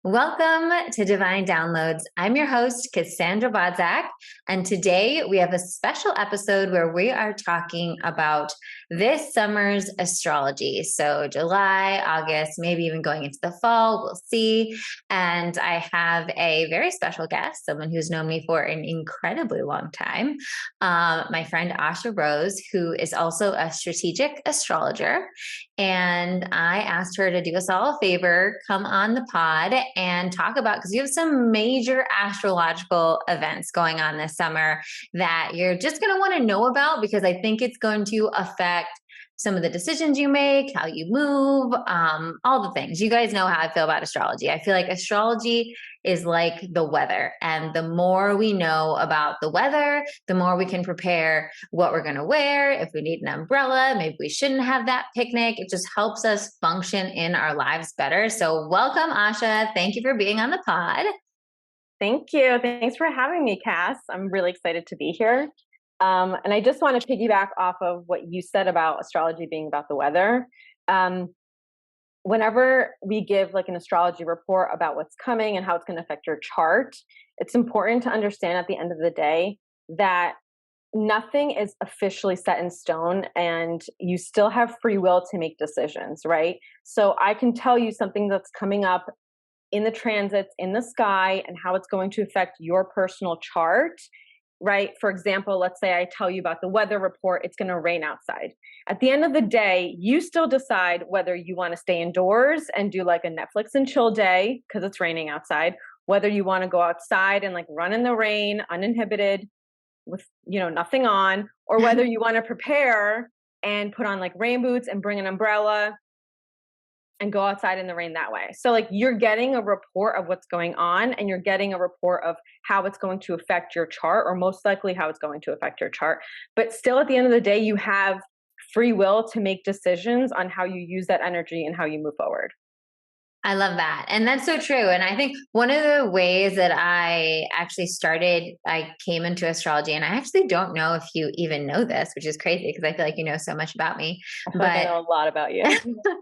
Welcome to Divine Downloads. I'm your host, Cassandra, and today we have a special episode where we are talking about this summer's astrology. So July, August, maybe even going into the fall, we'll see. And I have a very special guest, someone who's known me for an incredibly long time, my friend Asya Rose, who is also a strategic astrologer. And I asked her to do us all a favor, come on the pod and talk about, because you have some major astrological events going on this summer that you're just going to want to know about, because I think it's going to affect some of the decisions you make, how you move, all the things. You guys know how I feel about astrology. I feel like astrology is like the weather. And the more we know about the weather, the more we can prepare what we're going to wear. If we need an umbrella, maybe we shouldn't have that picnic. It just helps us function in our lives better. So welcome, Asya. Thank you for being on the pod. Thank you. Thanks for having me, Cass. I'm really excited to be here. And I just want to piggyback off of what you said about astrology being about the weather. Whenever we give like an astrology report about what's coming and how it's going to affect your chart, it's important to understand at the end of the day that nothing is officially set in stone and you still have free will to make decisions, right? So I can tell you something that's coming up in the transits in the sky and how it's going to affect your personal chart, right? For example, let's say I tell you about the weather report, it's going to rain outside. At the end of the day, you still decide whether you want to stay indoors and do like a Netflix and chill day because it's raining outside, whether you want to go outside and like run in the rain uninhibited with, nothing on, or whether you want to prepare and put on like rain boots and bring an umbrella and go outside in the rain that way. So like you're getting a report of what's going on and you're getting a report of how it's going to affect your chart, or most likely how it's going to affect your chart. But still at the end of the day, you have free will to make decisions on how you use that energy and how you move forward. I love that. And that's so true. And I think one of the ways that I actually I came into astrology, and I actually don't know if you even know this, which is crazy because I feel like you know so much about me. I feel like I know a lot about you.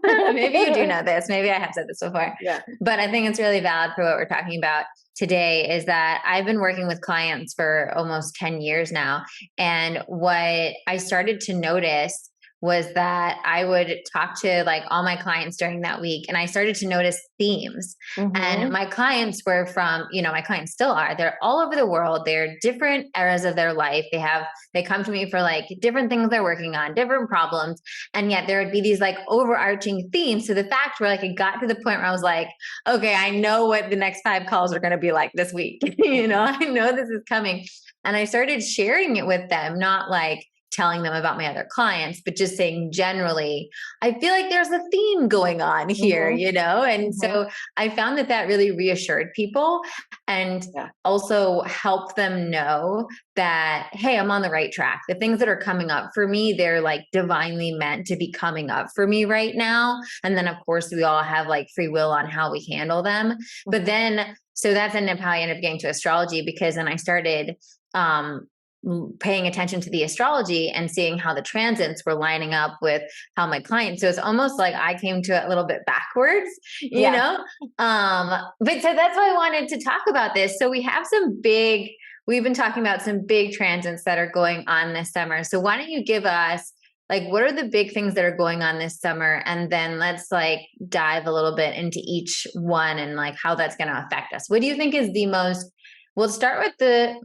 Maybe you do know this. Maybe I have said this before. Yeah. But I think it's really valid for what we're talking about today, is that I've been working with clients for almost 10 years now. And what I started to notice was that I would talk to like all my clients during that week, and I started to notice themes. Mm-hmm. And my clients were from, my clients still are, they're all over the world. They're different eras of their life. They come to me for like different things they're working on, different problems. And yet there would be these like overarching themes to the fact where like it got to the point where I was like, okay, I know what the next 5 calls are going to be like this week. I know this is coming. And I started sharing it with them, not like telling them about my other clients, but just saying generally, I feel like there's a theme going on here, And so I found that really reassured people and also helped them know that, hey, I'm on the right track. The things that are coming up for me, they're like divinely meant to be coming up for me right now. And then of course we all have like free will on how we handle them. But then, so that's how I ended up getting to astrology, because then I started, paying attention to the astrology and seeing how the transits were lining up with how my clients. So it's almost like I came to it a little bit backwards, you know? But so that's why I wanted to talk about this. So we've been talking about some big transits that are going on this summer. So why don't you give us like, what are the big things that are going on this summer? And then let's like dive a little bit into each one and like how that's going to affect us. What do you think is the most, we'll start with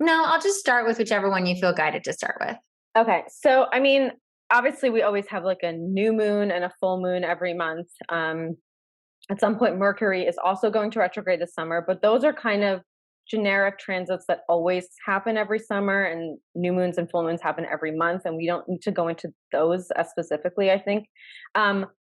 no, I'll just start with whichever one you feel guided to start with. Okay. So, I mean, obviously we always have like a new moon and a full moon every month. At some point, Mercury is also going to retrograde this summer, but those are kind of generic transits that always happen every summer, and new moons and full moons happen every month. And we don't need to go into those as specifically, I think.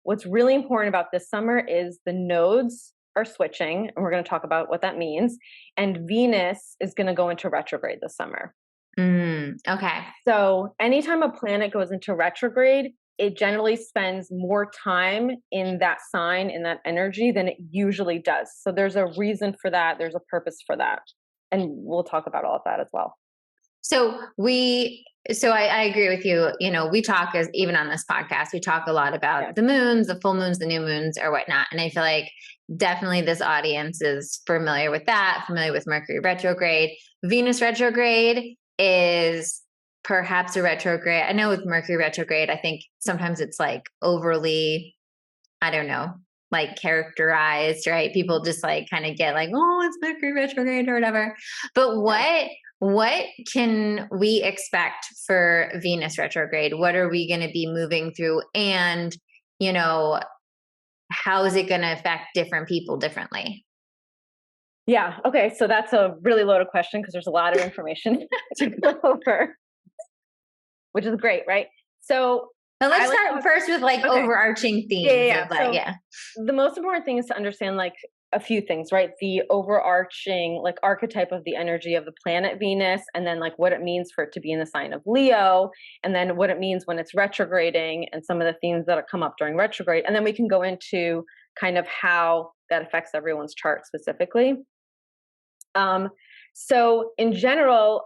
What's really important about this summer is the nodes are switching, and we're going to talk about what that means. And Venus is going to go into retrograde this summer. Okay. So anytime a planet goes into retrograde, it generally spends more time in that sign, in that energy, than it usually does. So there's a reason for that. There's a purpose for that. And we'll talk about all of that as well. So I agree with you. You know, we talk as even on this podcast, we talk a lot about the moons, the full moons, the new moons, or whatnot. And I feel like definitely this audience is familiar with that, familiar with Mercury retrograde. Venus retrograde is perhaps a retrograde. I know with Mercury retrograde, I think sometimes it's like overly, I don't know, like characterized, right? People just like kind of get like, oh, it's Mercury retrograde or whatever. But what can we expect for Venus retrograde? What are we going to be moving through? And, you know, how is it going to affect different people differently? Yeah. Okay. So that's a really loaded question because there's a lot of information to go over, which is great, right? So Now let's start first with like overarching themes. The most important thing is to understand like a few things, right? The overarching like archetype of the energy of the planet Venus, and then like what it means for it to be in the sign of Leo, and then what it means when it's retrograding, and some of the themes that come up during retrograde. And then we can go into kind of how that affects everyone's chart specifically. So in general,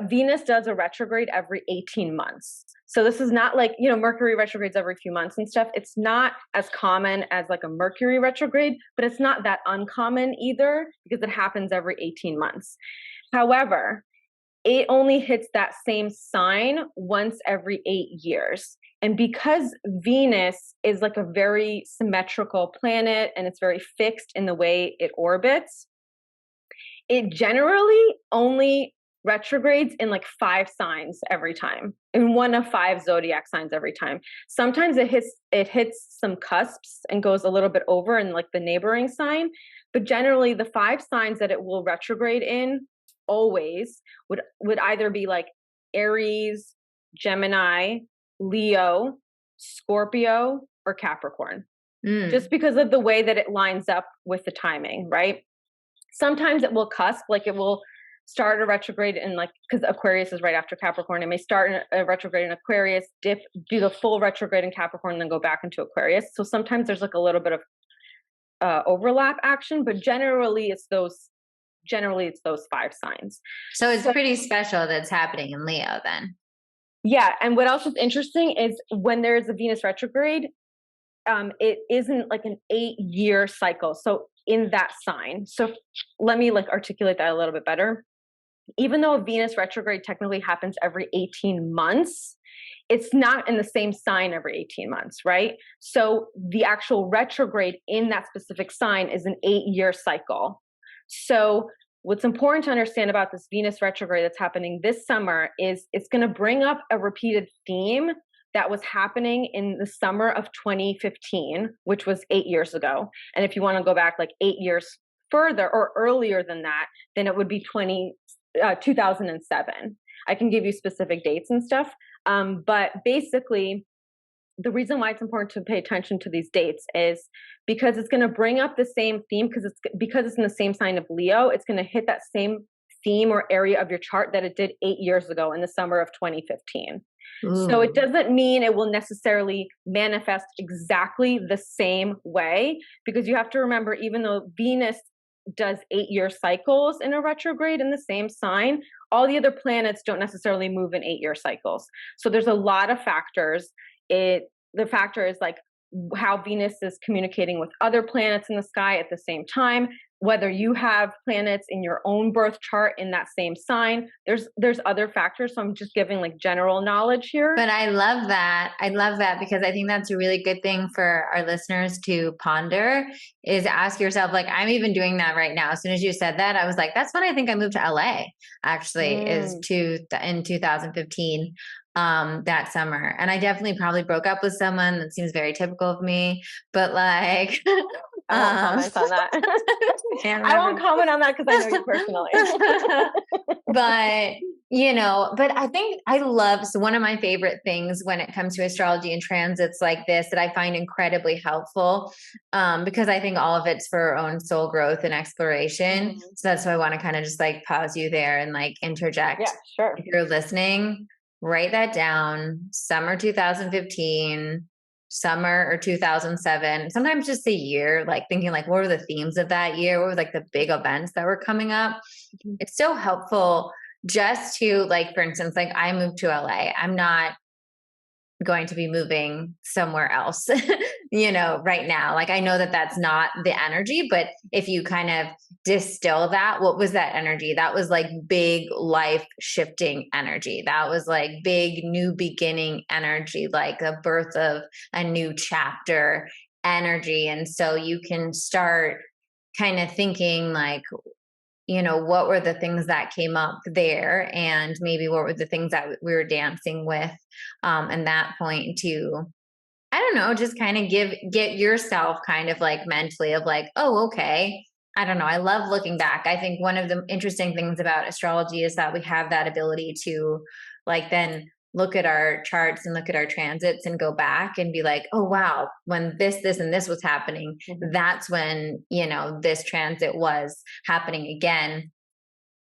Venus does a retrograde every 18 months. So this is not like, you know, Mercury retrogrades every few months and stuff. It's not as common as like a Mercury retrograde, but it's not that uncommon either because it happens every 18 months. However, it only hits that same sign once every 8 years. And because Venus is like a very symmetrical planet and it's very fixed in the way it orbits, it generally only retrogrades in like 5 signs every time, in one of 5 zodiac signs every time. Sometimes it hits some cusps and goes a little bit over in like the neighboring sign, but generally the 5 signs that it will retrograde in always would either be like Aries, Gemini, Leo, Scorpio, or Capricorn. Just because of the way that it lines up with the timing, right? Sometimes it will cusp, like it will start a retrograde in like, because Aquarius is right after Capricorn. It may start in a retrograde in Aquarius, do the full retrograde in Capricorn, and then go back into Aquarius. So sometimes there's like a little bit of overlap action, but generally it's those 5 signs. So it's pretty special that's happening in Leo then. Yeah. And what else is interesting is when there's a Venus retrograde, it isn't like an 8-year cycle. So in that sign. So let me like articulate that a little bit better. Even though a Venus retrograde technically happens every 18 months, it's not in the same sign every 18 months, right? So the actual retrograde in that specific sign is an 8-year cycle. So what's important to understand about this Venus retrograde that's happening this summer is it's going to bring up a repeated theme that was happening in the summer of 2015, which was 8 years ago. And if you want to go back like 8 years further or earlier than that, then it would be 2007. I can give you specific dates and stuff. But basically, the reason why it's important to pay attention to these dates is because it's going to bring up the same theme because it's in the same sign of Leo. It's going to hit that same theme or area of your chart that it did 8 years ago in the summer of 2015. Ooh. So it doesn't mean it will necessarily manifest exactly the same way, because you have to remember, even though Venus does 8-year cycles in a retrograde in the same sign, all the other planets don't necessarily move in 8-year cycles. So there's a lot of factors. The factor is like how Venus is communicating with other planets in the sky at the same time, whether you have planets in your own birth chart in that same sign. There's other factors. So I'm just giving like general knowledge here. But I love that. I love that because I think that's a really good thing for our listeners to ponder, is ask yourself, like, I'm even doing that right now. As soon as you said that, I was like, that's when I think I moved to LA, actually, in 2015. That summer. And I definitely probably broke up with someone. That seems very typical of me, but like, I won't comment on that. I won't comment on that because I know you personally. But, you know, but I think so one of my favorite things when it comes to astrology and transits like this that I find incredibly helpful, because I think all of it's for our own soul growth and exploration. Mm-hmm. So that's why I want to kind of just like pause you there and like interject. Yeah, sure. If you're listening, write that down. Summer 2015, summer or 2007, sometimes just a year, like thinking like, what were the themes of that year? What were like the big events that were coming up? Mm-hmm. It's so helpful just to like, for instance, like I moved to LA. I'm not going to be moving somewhere else, right now. Like I know that that's not the energy, but if you kind of distill that, what was that energy? That was like big life shifting energy. That was like big new beginning energy, like the birth of a new chapter energy. And so you can start kind of thinking like, what were the things that came up there, and maybe what were the things that we were dancing with, and that point to, I don't know, just kind of get yourself kind of like mentally of like, oh, okay. I don't know. I love looking back. I think one of the interesting things about astrology is that we have that ability to like then look at our charts and look at our transits and go back and be like, oh wow, when this and this was happening, Mhm. that's when, this transit was happening again,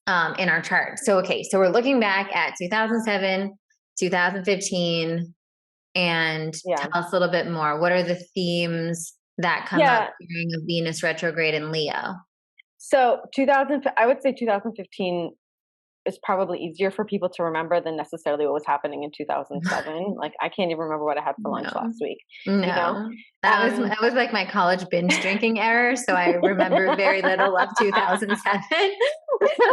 in our chart. So okay, so we're looking back at 2007, 2015, and Yeah. tell us a little bit more. What are the themes that come up Yeah. during a Venus retrograde in Leo? So I would say 2015 is probably easier for people to remember than necessarily what was happening in 2007. Like I can't even remember what I had for lunch No, last week, you know? no. That was Um, that was like my college binge drinking era, so I remember very little of 2007.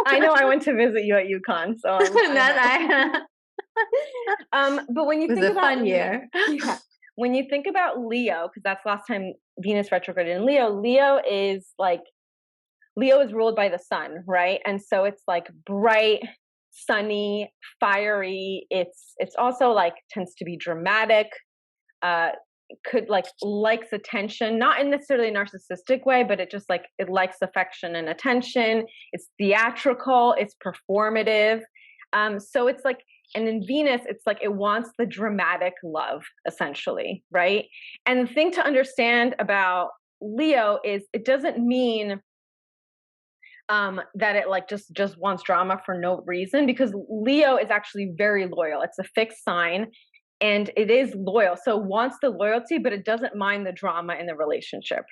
I know I went to visit you at UConn, so I That know. I But when you was think a about fun year. yeah, when you think about Leo, because that's last time Venus retrograde in Leo. Leo is ruled by the sun, right? And so it's like bright, sunny, fiery. It's also like tends to be dramatic. Uh, could like likes attention, not in necessarily a narcissistic way, but it likes affection and attention. It's theatrical. It's performative. So it's like, and in Venus, it's like it wants the dramatic love, essentially, right? And the thing to understand about Leo is it doesn't mean that it like just wants drama for no reason, because Leo is actually very loyal. It's a fixed sign and it is loyal. So it wants the loyalty, but it doesn't mind the drama in the relationship.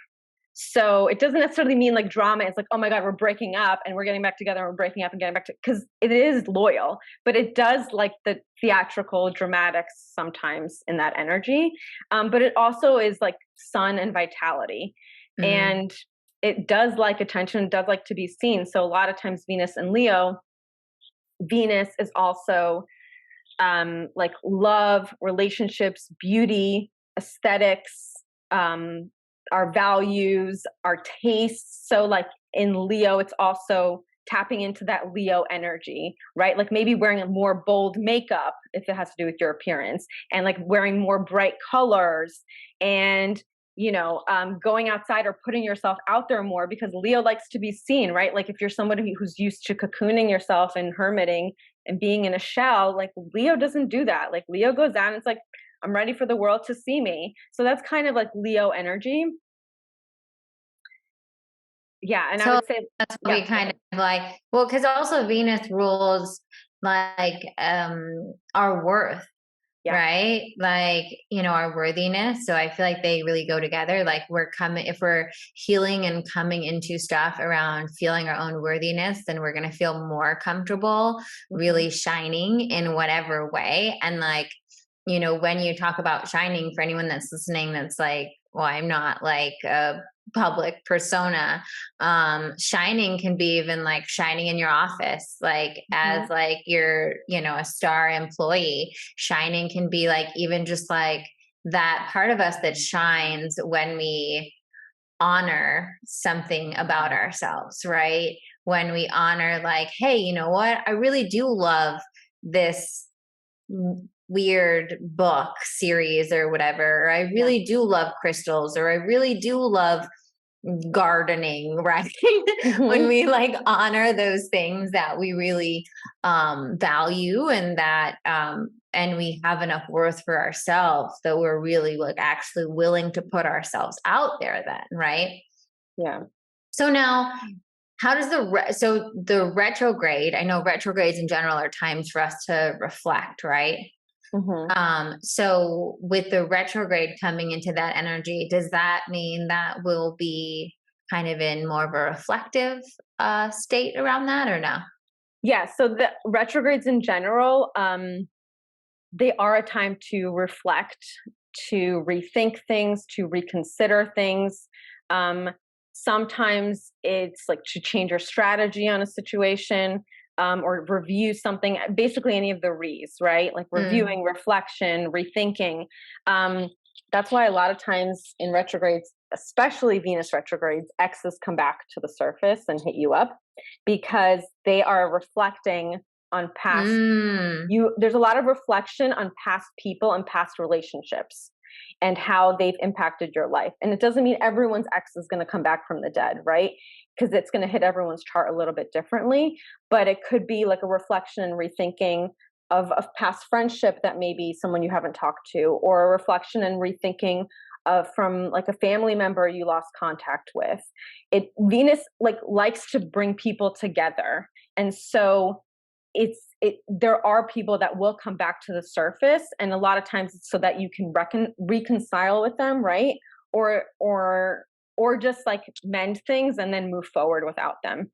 So it doesn't necessarily mean like drama is like, oh my God, we're breaking up and we're getting back together and we're breaking up and getting back to, because it is loyal, but it does like the theatrical dramatics sometimes in that energy. But it also is like sun and vitality. Mm, And it does like attention, does like to be seen. So a lot of times Venus and Leo, Venus is also like love, relationships, beauty, aesthetics, um, our values, our tastes. So, like in Leo, it's also tapping into that Leo energy, right? Like maybe wearing a more bold makeup if it has to do with your appearance, and like wearing more bright colors, and going outside or putting yourself out there more, because Leo likes to be seen, right? Like if you're somebody who's used to cocooning yourself and hermiting and being in a shell, like Leo doesn't do that. Like Leo goes out and it's like, I'm ready for the world to see me. So that's kind of like Leo energy. Yeah. And I so would say, that's what yeah, we go kind ahead. of like, well, because also Venus rules like our worth, Yeah. right? Like, our worthiness. So I feel like they really go together. Like if we're healing and coming into stuff around feeling our own worthiness, then we're going to feel more comfortable, Hmm. really shining in whatever way. And like, when you talk about shining, for anyone that's listening, that's like, well, I'm not like a public persona. Shining can be even like shining in your office, like as Hmm. like you're, a star employee. Shining can be like even just like that part of us that shines when we honor something about ourselves, right? When we honor, like, hey, you know what? I really do love this weird book series or whatever. Or I Yeah. really do love crystals, or I really do love gardening, right? When Hmm. we like honor those things that we really value, and we have enough worth for ourselves that we're really like actually willing to put ourselves out there then, right? Yeah. So now, how does the retrograde, I know retrogrades in general are times for us to reflect, right? Hmm. So with the retrograde coming into that energy, does that mean that we'll be kind of in more of a reflective state around that, or no? Yeah. So the retrogrades in general, they are a time to reflect, to rethink things, to reconsider things. Um, Sometimes it's like to change your strategy on a situation, or review something, basically any of the re's, right? Like Mm. reviewing, reflection, rethinking. Um, that's why a lot of times in retrogrades, especially Venus retrogrades, exes come back to the surface and hit you up because they are reflecting on past Mm. you there's a lot of reflection on past people and past relationships and how they've impacted your life. And it doesn't mean everyone's ex is going to come back from the dead, right? Because it's going to hit everyone's chart a little bit differently, but it could be like a reflection and rethinking of past friendship that maybe someone you haven't talked to, or a reflection and rethinking from like a family member you lost contact with. It Venus likes to bring people together, and so there are people that will come back to the surface, and a lot of times it's so that you can reconcile with them, right? Or just like mend things and then move forward without them.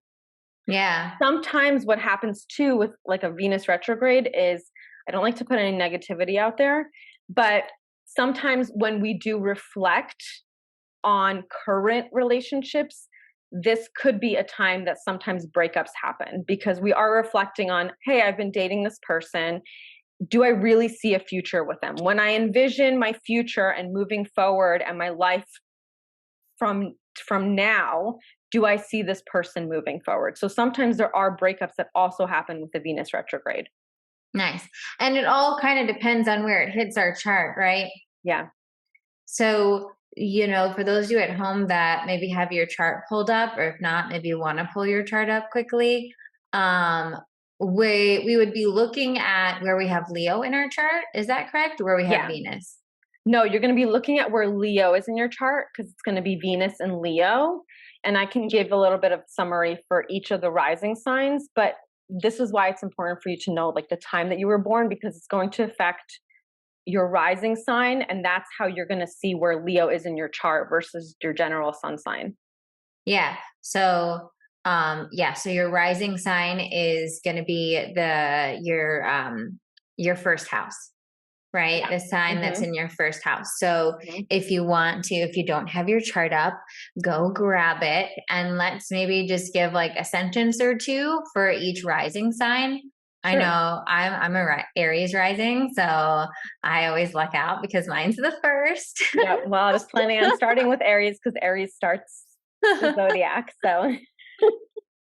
Yeah. Sometimes what happens too with like a Venus retrograde is, I don't like to put any negativity out there, but sometimes when we do reflect on current relationships, this could be a time that sometimes breakups happen because we are reflecting on, hey, I've been dating this person. Do I really see a future with them? When I envision my future and moving forward and my life from now, do I see this person moving forward? So sometimes there are breakups that also happen with the Venus retrograde. Nice. And it all kind of depends on where it hits our chart, right? Yeah. So, for those of you at home that maybe have your chart pulled up, or if not, maybe you want to pull your chart up quickly, um, we would be looking at where we have Leo in our chart. Is that correct? Where we have Yeah. Venus. No, you're going to be looking at where Leo is in your chart because it's going to be Venus and Leo. And I can give a little bit of summary for each of the rising signs, but this is why it's important for you to know like the time that you were born, because it's going to affect your rising sign, and that's how you're going to see where Leo is in your chart versus your general sun sign. Yeah. So, so your rising sign is going to be your first house, right? Yeah. The sign that's Mm-hmm. in your first house. So Mm-hmm. if you don't have your chart up, go grab it, and let's maybe just give like a sentence or two for each rising sign. I Sure. know I'm Aries rising, so I always luck out because mine's the first. Yeah. Well, I was planning on starting with Aries because Aries starts the zodiac. So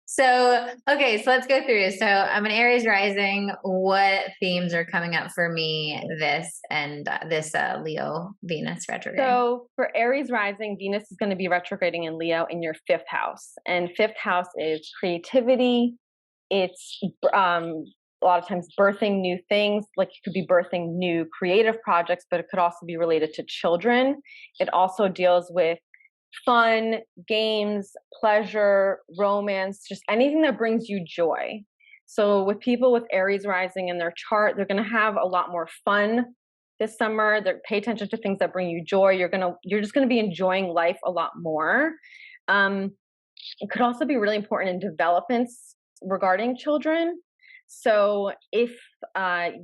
So, okay, so let's go through. So, I'm an Aries rising. What themes are coming up for me this Leo Venus retrograde? So for Aries rising, Venus is going to be retrograding in Leo in your fifth house. And fifth house is creativity. It's a lot of times birthing new things, like you could be birthing new creative projects, but it could also be related to children. It also deals with fun, games, pleasure, romance, just anything that brings you joy. So with people with Aries rising in their chart, they're going to have a lot more fun this summer. They pay attention to things that bring you joy. You're just going to be enjoying life a lot more. Um, it could also be really important in developments regarding children. So if I'm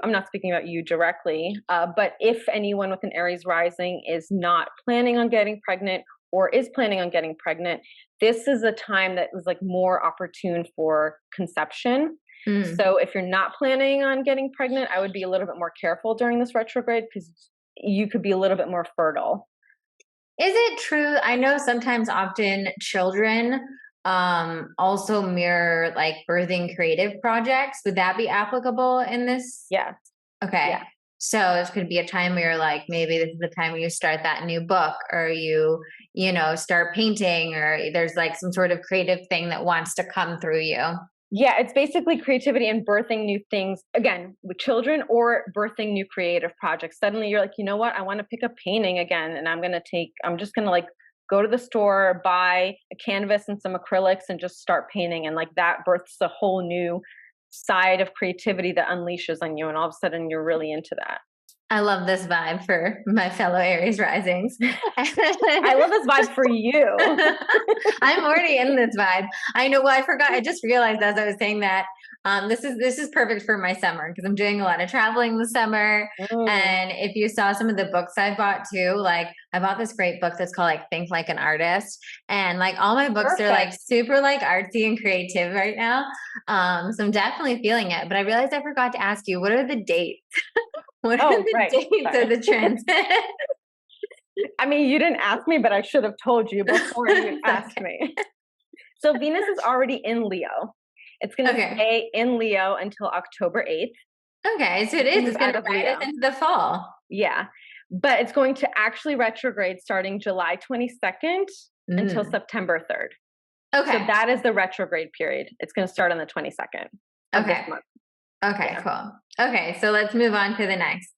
not speaking about you directly, but if anyone with an Aries rising is not planning on getting pregnant or is planning on getting pregnant, this is a time that is like more opportune for conception. Mm. So if you're not planning on getting pregnant, I would be a little bit more careful during this retrograde because you could be a little bit more fertile. Is it true? I know sometimes often children also mirror like birthing creative projects. Would that be applicable in this? Yeah. Okay. Yeah. So this could be a time where you're like, maybe this is the time where you start that new book, or start painting, or there's like some sort of creative thing that wants to come through you. Yeah, it's basically creativity and birthing new things, again, with children, or birthing new creative projects. Suddenly you're like, you know what? I want to pick up painting again. And I'm just going to like go to the store, buy a canvas and some acrylics and just start painting. And like that births a whole new side of creativity that unleashes on you. And all of a sudden you're really into that. I love this vibe for my fellow Aries risings. I love this vibe for you. I'm already in this vibe. I know. Well, I forgot. I just realized as I was saying that this is perfect for my summer because I'm doing a lot of traveling this summer. Mm. And if you saw some of the books I bought too, like I bought this great book that's called like Think Like an Artist, and like all my books are like Perfect. super like artsy and creative right now. So I'm definitely feeling it. But I realized I forgot to ask you, what are the dates? What are Oh, the right. dates of Sorry. the transit? I mean, you didn't ask me, but I should have told you before you It's asked okay. me. So Venus is already in Leo. It's going to Okay. stay in Leo until October 8th. Okay. So it is. Move It's going out to of ride us Leo. into the fall. Yeah. But it's going to actually retrograde starting July 22nd until Mm. September 3rd. So Okay. that is the retrograde period. It's going to start on the 22nd of this Okay. month. Okay. Yeah. Cool. Okay. So let's move on to the next.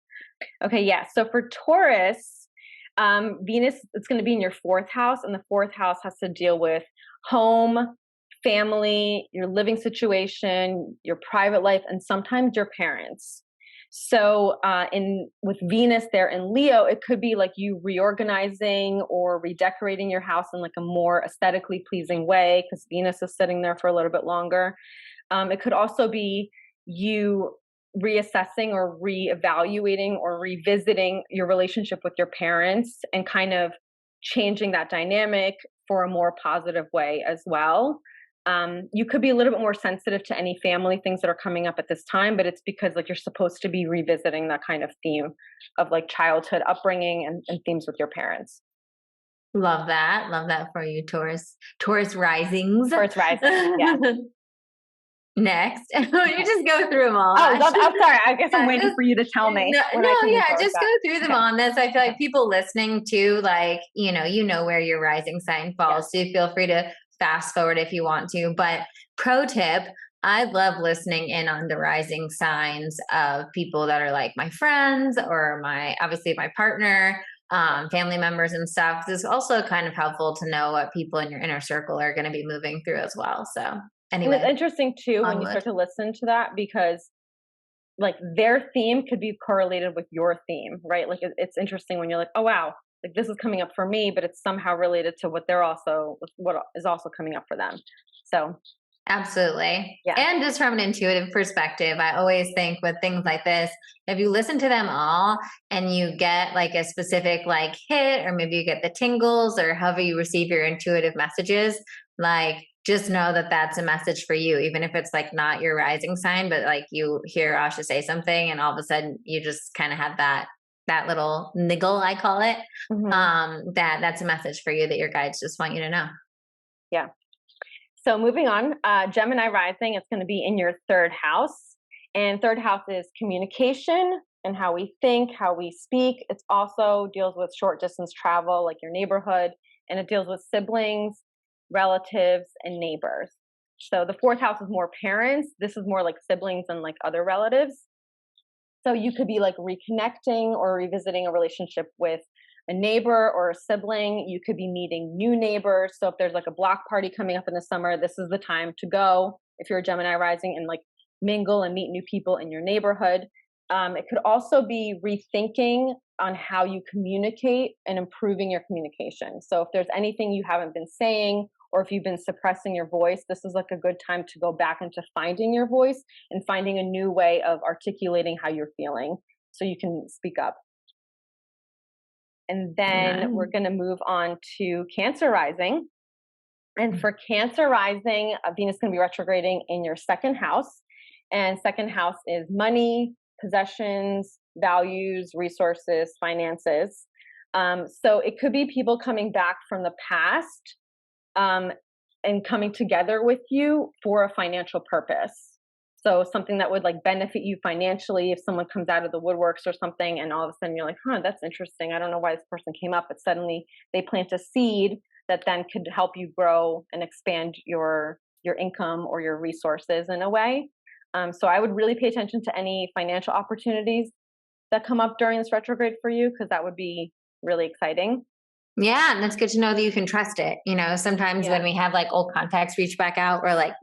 Okay. Yeah. So for Taurus, Venus, it's going to be in your fourth house, and the fourth house has to deal with home, family, your living situation, your private life, and sometimes your parents. So, in with Venus there in Leo, it could be like you reorganizing or redecorating your house in like a more aesthetically pleasing way because Venus is sitting there for a little bit longer. It could also be you reassessing or reevaluating or revisiting your relationship with your parents and kind of changing that dynamic for a more positive way as well. You could be a little bit more sensitive to any family things that are coming up at this time, but it's because like you're supposed to be revisiting that kind of theme of like childhood upbringing and themes with your parents. Love that. Love that for you, Taurus. Taurus risings. Or it's rising. Yeah. Next. You just go through them all. Oh, I'm sorry. I guess I'm Yeah, waiting just for you to tell me no, when no, I can move yeah, forward with just go that. through them Okay. on this. I feel Okay. like people listening to, like, you know where your rising sign Yeah. falls. So feel free to fast forward if you want to. But pro tip, I love listening in on the rising signs of people that are like my friends or obviously my partner, family members and stuff. It's also kind of helpful to know what people in your inner circle are going to be moving through as well. So And it's anyway, interesting too when you onward. start to listen to that because like their theme could be correlated with your theme, right? Like it's interesting when you're like, oh wow, like this is coming up for me, but it's somehow related to what is also coming up for them. So Absolutely. yeah. And just from an intuitive perspective, I always think with things like this, if you listen to them all and you get like a specific like hit, or maybe you get the tingles or however you receive your intuitive messages, like just know that that's a message for you, even if it's like not your rising sign, but like you hear Asha say something and all of a sudden you just kind of have that little niggle, I call it. Hmm. That's a message for you that your guides just want you to know. Yeah. So moving on, Gemini rising, it's going to be in your third house. And third house is communication and how we think, how we speak. It also deals with short distance travel, like your neighborhood, and it deals with siblings, relatives, and neighbors. So the fourth house is more parents. This is more like siblings and like other relatives. So you could be like reconnecting or revisiting a relationship with a neighbor or a sibling. You could be meeting new neighbors. So if there's like a block party coming up in the summer, this is the time to go if you're a Gemini rising and like mingle and meet new people in your neighborhood. It could also be rethinking on how you communicate and improving your communication. So if there's anything you haven't been saying, or if you've been suppressing your voice, this is like a good time to go back into finding your voice and finding a new way of articulating how you're feeling so you can speak up. And then we're Nice. going to move on to Cancer rising. And for Cancer rising, Venus is going to be retrograding in your second house. And second house is money, possessions, values, resources, finances. So it could be people coming back from the past and coming together with you for a financial purpose. So something that would like benefit you financially if someone comes out of the woodworks or something, and all of a sudden you're like, huh, that's interesting. I don't know why this person came up, but suddenly they plant a seed that then could help you grow and expand your income or your resources in a way. So I would really pay attention to any financial opportunities that come up during this retrograde for you, because that would be really exciting. Yeah, and that's good to know that you can trust it. Sometimes when Yeah. we have like old contacts reach back out, we're like,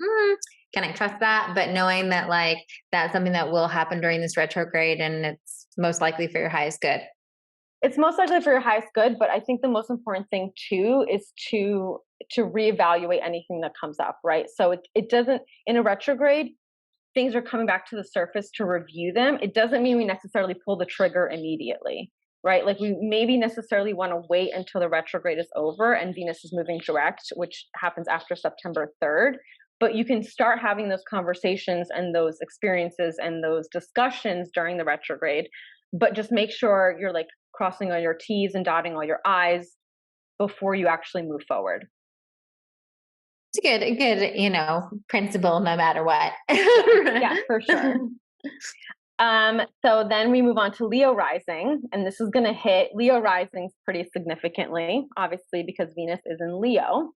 can I trust that? But knowing that like that's something that will happen during this retrograde and it's most likely for your highest good. It's most likely for your highest good, but I think the most important thing too is to reevaluate anything that comes up, right? So it doesn't, in a retrograde, things are coming back to the surface to review them. It doesn't mean we necessarily pull the trigger immediately, right? Like we maybe necessarily want to wait until the retrograde is over and Venus is moving direct, which happens after September 3rd. But you can start having those conversations and those experiences and those discussions during the retrograde, but just make sure you're like crossing all your T's and dotting all your I's before you actually move forward. It's a good, you know, principle no matter what. Yeah, for sure. So then we move on to Leo rising, and this is going to hit Leo risings pretty significantly, obviously, because Venus is in Leo.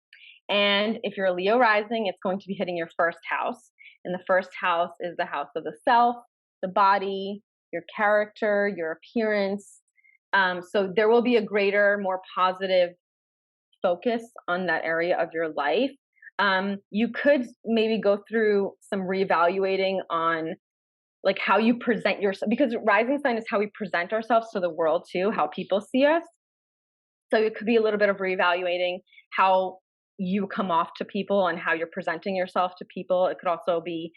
And if you're a Leo rising, it's going to be hitting your first house. And the first house is the house of the self, the body, your character, your appearance. So there will be a greater, more positive focus on that area of your life. You could maybe go through some reevaluating on like how you present yourself, because rising sign is how we present ourselves to the world too, how people see us. So it could be a little bit of reevaluating how you come off to people and how you're presenting yourself to people. It could also be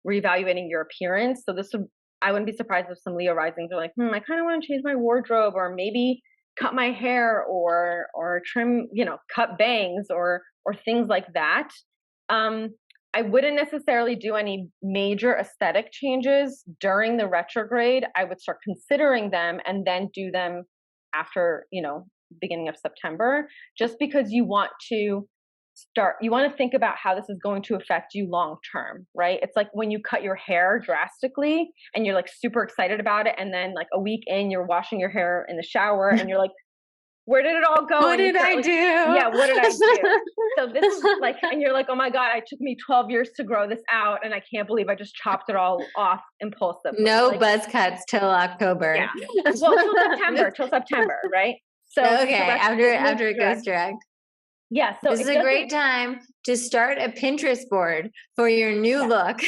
reevaluating your appearance. So this would, I wouldn't be surprised if some Leo risings are like, I kind of want to change my wardrobe, or maybe cut my hair, or trim, you know, cut bangs, or things like that. I wouldn't necessarily do any major aesthetic changes during the retrograde. I would start considering them and then do them after, you know, beginning of September, just because you want to think about how this is going to affect you long term, right? It's like when you cut your hair drastically and you're like super excited about it, and then like a week in, you're washing your hair in the shower and you're like, where did it all go? What did I do? Yeah, what did I do? So this is like, and you're like, oh my God, it took me 12 years to grow this out, and I can't believe I just chopped it all off impulsively. No like, buzz cuts till October. Yeah. Well, till September, right? So okay, after it goes direct. Yeah, so this is a great time to start a Pinterest board for your new look.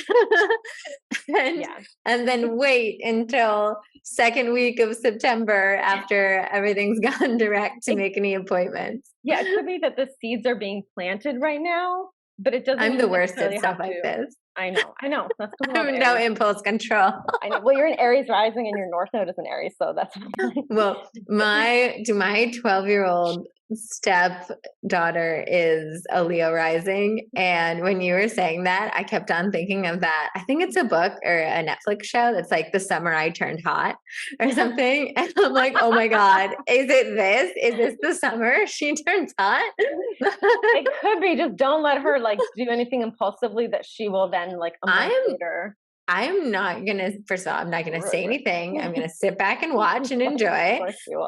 And then wait until second week of September after everything's gone direct to make any appointments. Yeah, it could be that the seeds are being planted right now, but it doesn't. I'm the worst at stuff like this. I know. That's I have no impulse control. I know. Well, you're in Aries rising and your North Node is in Aries, so that's fine. Well, my 12-year-old stepdaughter is a Leo rising, and when you were saying that, I kept on thinking of that. I think it's a book or a Netflix show that's like The Summer I Turned Hot or something. And I'm like, oh my God, is this the summer she turns hot? It could be. Just don't let her like do anything impulsively that she will then like a month later. I am not gonna. First of all, I'm not gonna say anything. I'm gonna sit back and watch and enjoy.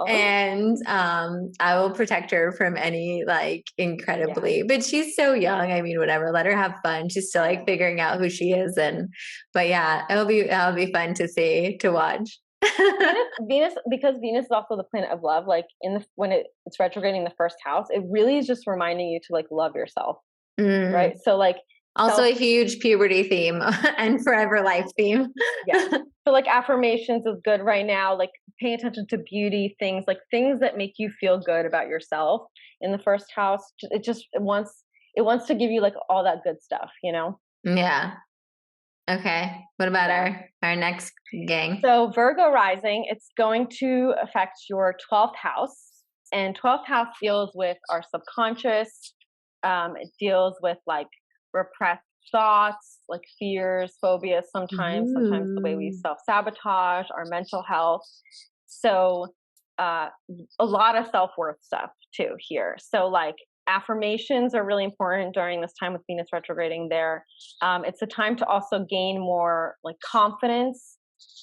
And I will protect her from any like incredibly. But she's so young. I mean, whatever. Let her have fun. She's still like figuring out who she is. But yeah, it'll be fun to watch. Venus, because Venus is also the planet of love. Like when it's retrograding the first house, it really is just reminding you to like love yourself, right? So like. Also a huge puberty theme and forever life theme. Yeah. So like affirmations is good right now. Like paying attention to beauty things, like things that make you feel good about yourself in the first house. It wants to give you like all that good stuff, you know? Yeah. Okay. What about our next gang? So Virgo rising, it's going to affect your 12th house, and 12th house deals with our subconscious. It deals with like repressed thoughts, like fears, phobias, sometimes the way we self-sabotage, our mental health. So a lot of self-worth stuff too here. So like affirmations are really important during this time with Venus retrograding there. It's a time to also gain more like confidence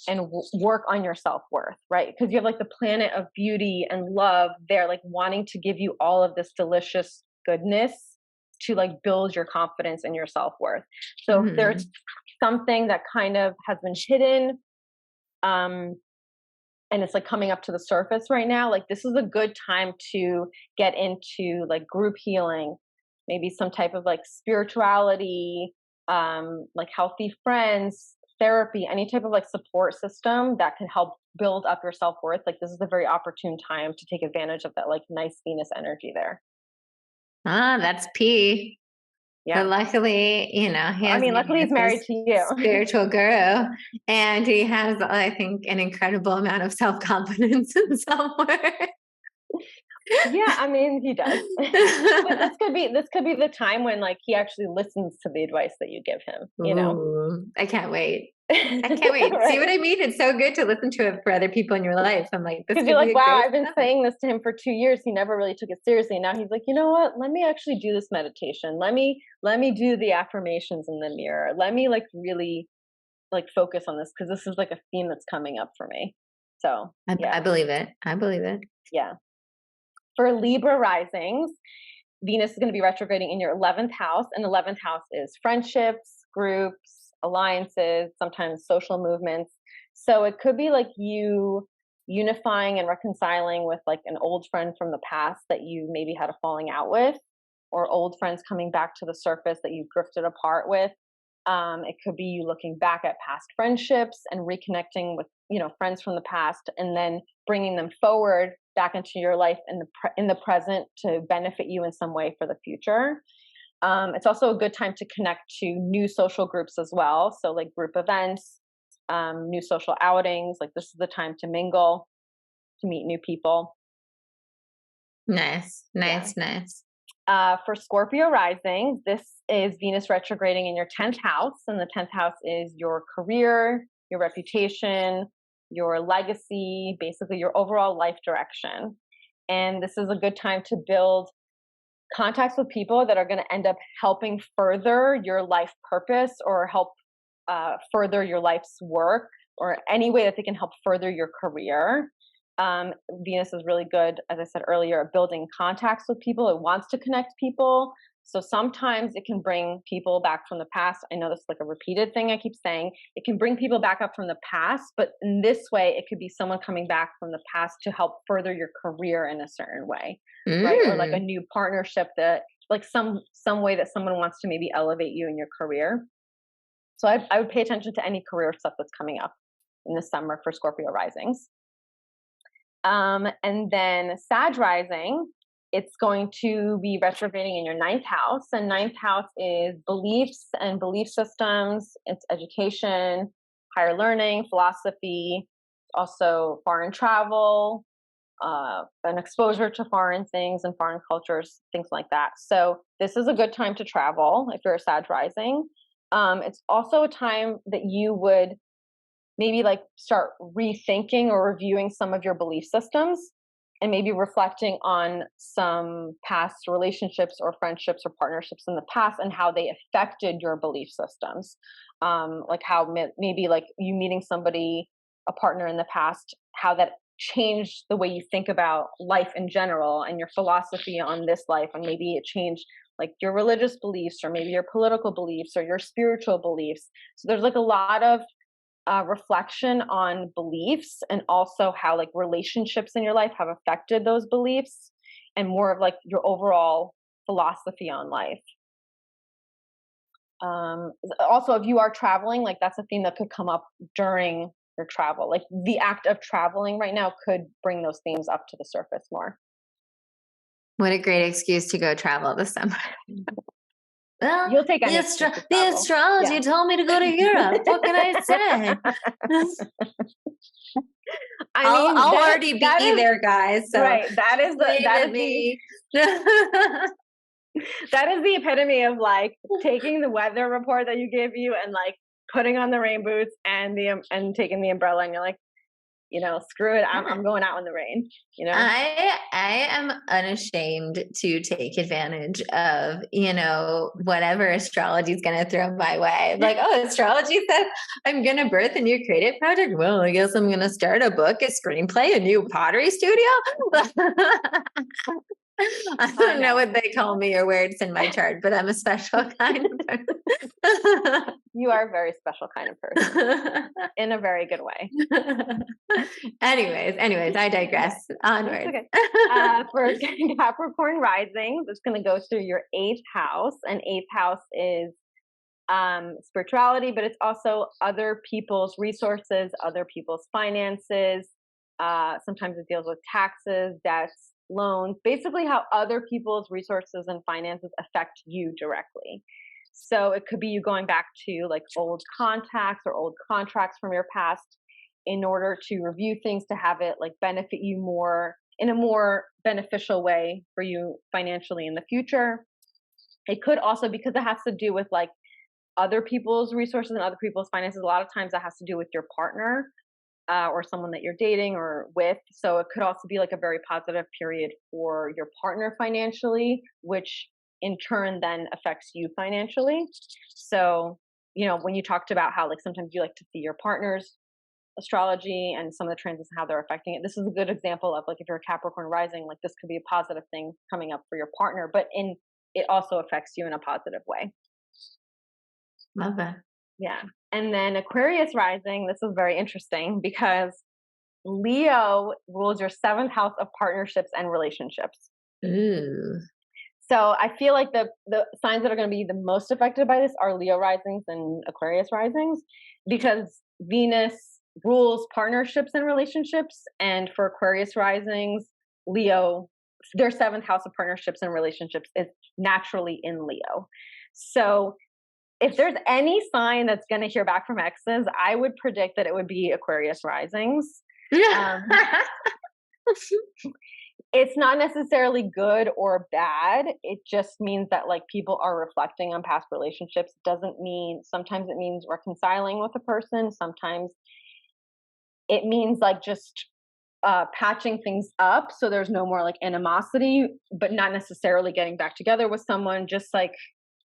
and work on your self-worth, right? Because you have like the planet of beauty and love there, like wanting to give you all of this delicious goodness to like build your confidence and your self-worth. So if there's something that kind of has been hidden, and it's like coming up to the surface right now, like this is a good time to get into like group healing, maybe some type of like spirituality, like healthy friends, therapy, any type of like support system that can help build up your self-worth, like this is a very opportune time to take advantage of that like nice Venus energy there. Ah, that's P. But Yeah. luckily, he I has mean, me luckily as he's married his to you. spiritual guru. And he has, I think, an incredible amount of self-confidence and self-worth. Yeah, I mean, he does. But this could be the time when like he actually listens to the advice that you give him, you know. Ooh, I can't wait. I can't wait. See what Right. I mean? It's so good to listen to it for other people in your life. I'm like, this Because you're could be like, a wow, great I've been step. saying this to him for 2 years. He never really took it seriously. And now he's like, you know what? Let me actually do this meditation. Let me do the affirmations in the mirror. Let me like really like focus on this because this is like a theme that's coming up for me. So I yeah, believe it. I believe it. yeah. For Libra risings, Venus is going to be retrograding in your 11th house, and 11th house is friendships, groups, alliances, sometimes social movements. So it could be like you unifying and reconciling with like an old friend from the past that you maybe had a falling out with, or old friends coming back to the surface that you drifted apart with. It could be you looking back at past friendships and reconnecting with friends from the past, and then bringing them forward back into your life in the present to benefit you in some way for the future. It's also a good time to connect to new social groups as well. So like group events, new social outings. Like this is the time to mingle, to meet new people. Nice, Yeah. nice, nice. For Scorpio rising, this is Venus retrograding in your 10th house. And the 10th house is your career, your reputation, your legacy, basically your overall life direction. And this is a good time to build contacts with people that are going to end up helping further your life purpose or help further your life's work, or any way that they can help further your career. Venus is really good, as I said earlier, at building contacts with people. It wants to connect people. So sometimes it can bring people back from the past. I know this is like a repeated thing I keep saying. It can bring people back up from the past, but in this way, it could be someone coming back from the past to help further your career in a certain way, right? Or like a Mm. new partnership that, like some way that someone wants to maybe elevate you in your career. So I would pay attention to any career stuff that's coming up in the summer for Scorpio risings. And then Sag rising, it's going to be retrograding in your 9th house. And 9th house is beliefs and belief systems. It's education, higher learning, philosophy, also foreign travel, an exposure to foreign things and foreign cultures, things like that. So this is a good time to travel if you're a Sag rising. It's also a time that you would maybe like start rethinking or reviewing some of your belief systems, and maybe reflecting on some past relationships or friendships or partnerships in the past and how they affected your belief systems. Like how maybe like you meeting somebody, a partner in the past, how that changed the way you think about life in general and your philosophy on this life. And maybe it changed like your religious beliefs, or maybe your political beliefs, or your spiritual beliefs. So there's like a lot of reflection on beliefs, and also how like relationships in your life have affected those beliefs, and more of like your overall philosophy on life. Also, if you are traveling, like that's a theme that could come up during your travel. Like the act of traveling right now could bring those themes up to the surface more. What a great excuse to go travel this summer. Well, You'll take any excuse to the travel. astrology Yeah. told me to go to Europe. What can I say? I mean, I'll that already be is there, guys. So right. That is the leave that at is the me. that is the epitome of like taking the weather report that you give you and like putting on the rain boots and and taking the umbrella, and you're like, screw it, I'm going out in the rain. I am unashamed to take advantage of, whatever astrology is going to throw my way. Like, oh, astrology says I'm going to birth a new creative project. Well, I guess I'm going to start a book, a screenplay, a new pottery studio. I don't know what they call me or where it's in my chart, but I'm a special kind of person. You are a very special kind of person in a very good way. anyways, I digress. Onward. Okay. For Capricorn rising, it's going to go through your 8th house, and 8th house is spirituality, but it's also other people's resources, other people's finances. Sometimes it deals with taxes, debts, loans, basically how other people's resources and finances affect you directly. So it could be you going back to like old contacts or old contracts from your past in order to review things to have it like benefit you more in a more beneficial way for you financially in the future. It could also, because it has to do with like other people's resources and other people's finances, a lot of times that has to do with your partner or someone that you're dating or with. So it could also be like a very positive period for your partner financially, which in turn then affects you financially. So, you know, when you talked about how like sometimes you like to see your partner's astrology and some of the transits and how they're affecting it, this is a good example of like if you're a Capricorn rising, like this could be a positive thing coming up for your partner, but in it also affects you in a positive way. Love that. Yeah. And then Aquarius rising, this is very interesting because Leo rules your seventh house of partnerships and relationships. Ooh. So I feel like the signs that are going to be the most affected by this are Leo risings and Aquarius risings, because Venus rules partnerships and relationships. And for Aquarius risings, Leo, their seventh house of partnerships and relationships is naturally in Leo. So if there's any sign that's going to hear back from exes, I would predict that it would be Aquarius risings. It's not necessarily good or bad. It just means that like people are reflecting on past relationships. Doesn't mean, sometimes it means reconciling with a person. Sometimes it means like just patching things up so there's no more like animosity, but not necessarily getting back together with someone. Just like,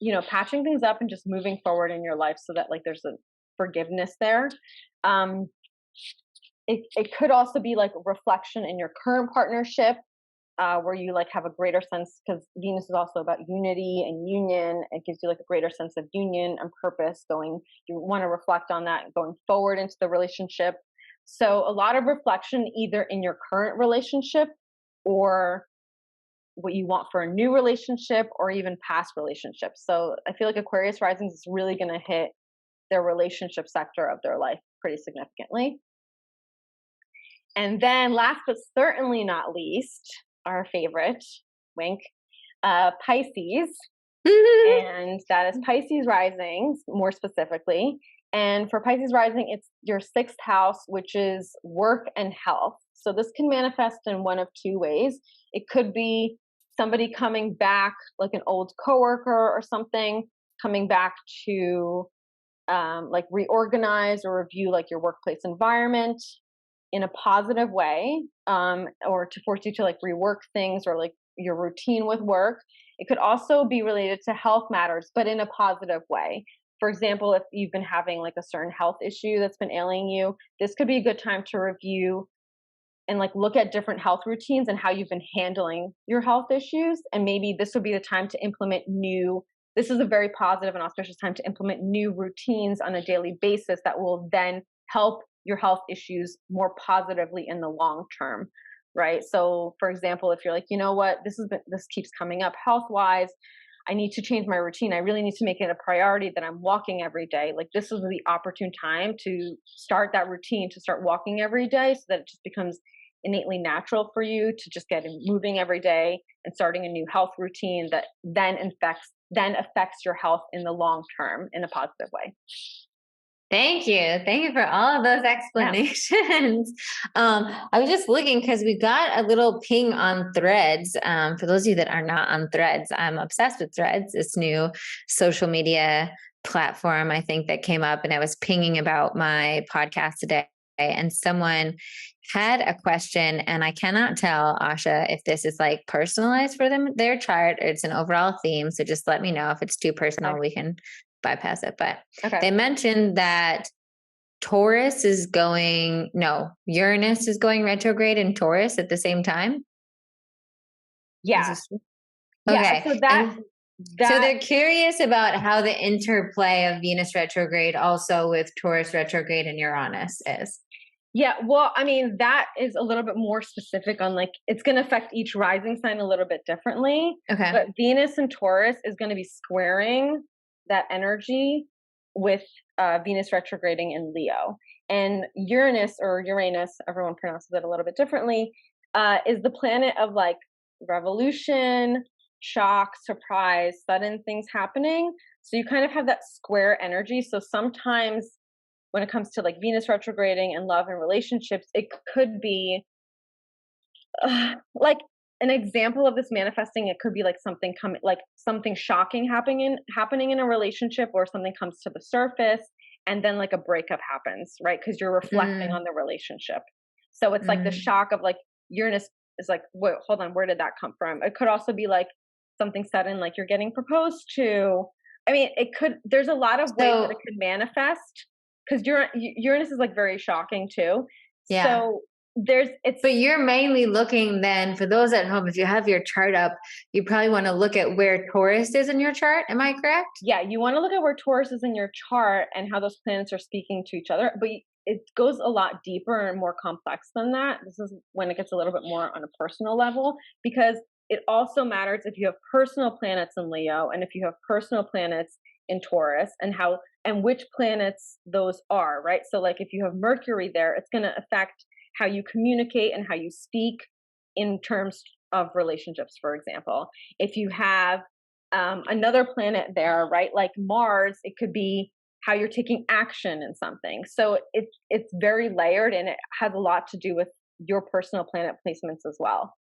you know, patching things up and just moving forward in your life so that like there's a forgiveness there. It could also be like a reflection in your current partnership, where you like have a greater sense, because Venus is also about unity and union. It gives you like a greater sense of union and purpose going. You want to reflect on that going forward into the relationship. So a lot of reflection either in your current relationship or what you want for a new relationship or even past relationships. So I feel like Aquarius risings is really going to hit their relationship sector of their life pretty significantly. And then last but certainly not least, our favorite, wink, Pisces. And that is Pisces rising, more specifically. And for Pisces rising, it's your sixth house, which is work and health. So this can manifest in one of two ways. It could be somebody coming back, like an old coworker or something, coming back to like reorganize or review like your workplace environment in a positive way, or to force you to like rework things or like your routine with work. It could also be related to health matters, but in a positive way. For example, if you've been having like a certain health issue that's been ailing you, this could be a good time to review and like look at different health routines and how you've been handling your health issues. And maybe this would be the time to implement this is a very positive and auspicious time to implement new routines on a daily basis that will then help your health issues more positively in the long term, right? So for example, if you're like, you know what, this keeps coming up health wise, I need to change my routine. I really need to make it a priority that I'm walking every day. Like this is the opportune time to start that routine, to start walking every day so that it just becomes innately natural for you to just get moving every day and starting a new health routine that then affects your health in the long term in a positive way. Thank you. Thank you for all of those explanations. I was just looking because we got a little ping on Threads. For those of you that are not on Threads, I'm obsessed with Threads, this new social media platform, I think, that came up, and I was pinging about my podcast today. And someone had a question, and I cannot tell, Asya, if this is like personalized for them, their chart, or it's an overall theme. So just let me know if it's too personal. Okay. We can bypass it. But they mentioned that Uranus is going retrograde in Taurus at the same time. Yeah. Okay. Yeah, so they're curious about how the interplay of Venus retrograde also with Taurus retrograde and Uranus is. Yeah, well, I mean, that is a little bit more specific on like, it's going to affect each rising sign a little bit differently. Okay. But Venus and Taurus is going to be squaring that energy with Venus retrograding in Leo. And Uranus, or Uranus, everyone pronounces it a little bit differently, is the planet of like revolution, shock, surprise, sudden things happening. So you kind of have that square energy. So sometimes when it comes to like Venus retrograding and love and relationships, it could be like an example of this manifesting. It could be like something coming, like something shocking happening in a relationship, or something comes to the surface and then like a breakup happens, right? Because you're reflecting on the relationship. So it's like the shock of like Uranus is like, wait, hold on, where did that come from? It could also be like something sudden, like you're getting proposed to. I mean, there's a lot of ways that it could manifest, because Uranus is like very shocking too. Yeah. So but you're mainly looking then, for those at home, if you have your chart up, you probably want to look at where Taurus is in your chart. Am I correct? Yeah, you want to look at where Taurus is in your chart and how those planets are speaking to each other. But it goes a lot deeper and more complex than that. This is when it gets a little bit more on a personal level, because it also matters if you have personal planets in Leo and if you have personal planets in Taurus, and which planets those are, right? So like if you have Mercury there, it's going to affect how you communicate and how you speak in terms of relationships, for example. If you have another planet there, right, like Mars, it could be how you're taking action in something. So it's very layered, and it has a lot to do with your personal planet placements as well.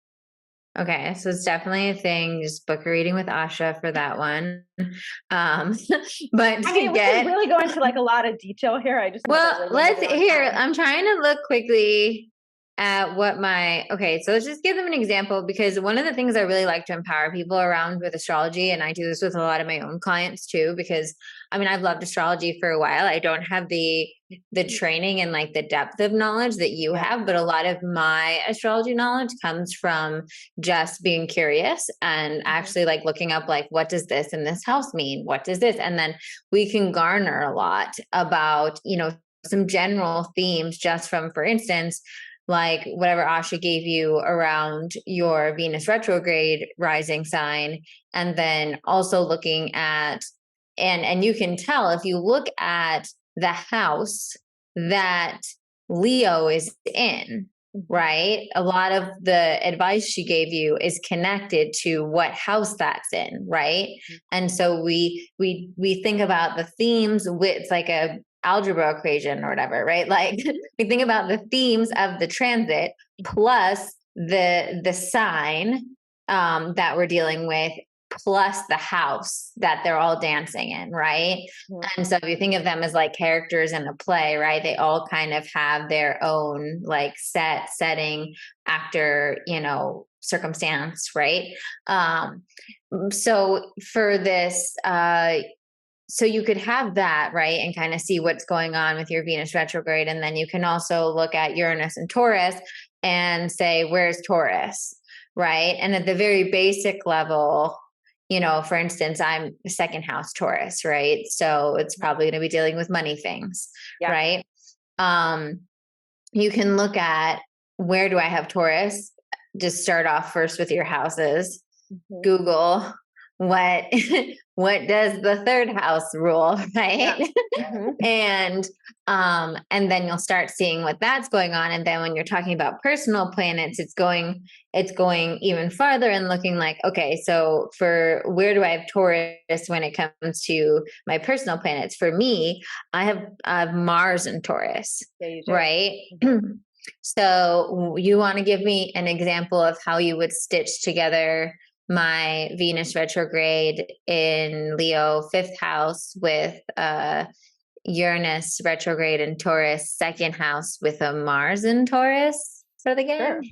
Okay, so it's definitely a thing. Just book a reading with Asya for that one. But I mean, we can really go into like a lot of detail here. I just I'm trying to look quickly at so let's just give them an example, because one of the things I really like to empower people around with astrology, and I do this with a lot of my own clients too, because I mean, I've loved astrology for a while. I don't have the training and like the depth of knowledge that you have, but a lot of my astrology knowledge comes from just being curious and actually like looking up, like, what does this in this house mean? What does this? And then we can garner a lot about, some general themes just from, for instance, like whatever Asya gave you around your Venus retrograde rising sign. And then also looking at, and you can tell if you look at the house that Leo is in, right? A lot of the advice she gave you is connected to what house that's in, right? And so we think about the themes with, it's like a algebra equation or whatever, right? Like we think about the themes of the transit plus the sign that we're dealing with, plus the house that they're all dancing in, right? And so if you think of them as like characters in a play, right, they all kind of have their own like setting, actor, circumstance, right? So for this, so you could have that, right, and kind of see what's going on with your Venus retrograde. And then you can also look at Uranus and Taurus and say, where's Taurus, right? And at the very basic level, for instance, I'm second house Taurus, right? So it's probably going to be dealing with money things, right? You can look at, where do I have Taurus? Just start off first with your houses. Google what does the third house rule, right? And then you'll start seeing what that's going on. And then when you're talking about personal planets, it's going even farther and looking like, okay, so for where do I have Taurus when it comes to my personal planets? For me, I have Mars in Taurus, right? So you want to give me an example of how you would stitch together my Venus retrograde in Leo, 5th house, with Uranus retrograde in Taurus, 2nd house, with a Mars in Taurus for the game? Sure.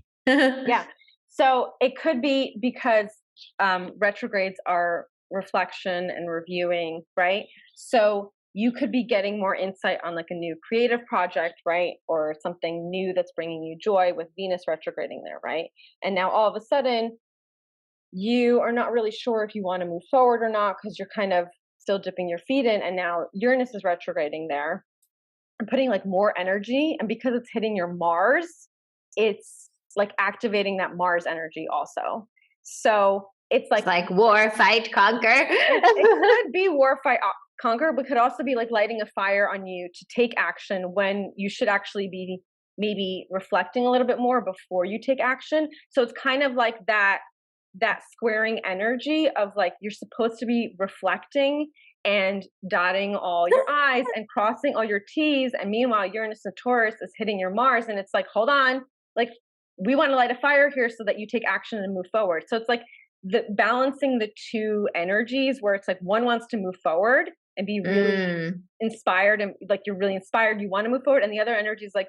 Yeah. So it could be because retrogrades are reflection and reviewing, right? So you could be getting more insight on like a new creative project, right? Or something new that's bringing you joy with Venus retrograding there, right? And now all of a sudden, you are not really sure if you want to move forward or not, because you're kind of still dipping your feet in. And now Uranus is retrograding there and putting like more energy. And because it's hitting your Mars, it's like activating that Mars energy also. So it's like war, fight, conquer. It could be war, fight, conquer, but could also be like lighting a fire on you to take action when you should actually be maybe reflecting a little bit more before you take action. So it's kind of like that squaring energy of like you're supposed to be reflecting and dotting all your I's and crossing all your T's. And meanwhile, Uranus and Taurus is hitting your Mars. And it's like, hold on, like we want to light a fire here so that you take action and move forward. So it's like the balancing the two energies where it's like one wants to move forward and be really inspired and like you're really inspired, you want to move forward. And the other energy is like,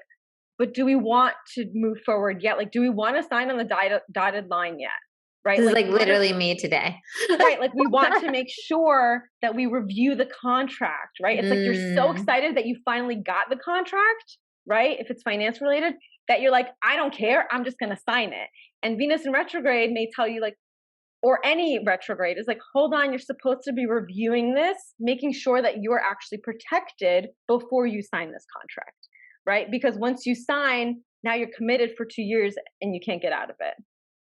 but do we want to move forward yet? Like, do we want to sign on the dotted line yet? Right. This is like literally me today. Right. Like we want to make sure that we review the contract, right? It's like you're so excited that you finally got the contract, right? If it's finance related, that you're like, I don't care. I'm just going to sign it. And Venus in retrograde may tell you like, or any retrograde is like, hold on, you're supposed to be reviewing this, making sure that you are actually protected before you sign this contract, right? Because once you sign, now you're committed for 2 years and you can't get out of it.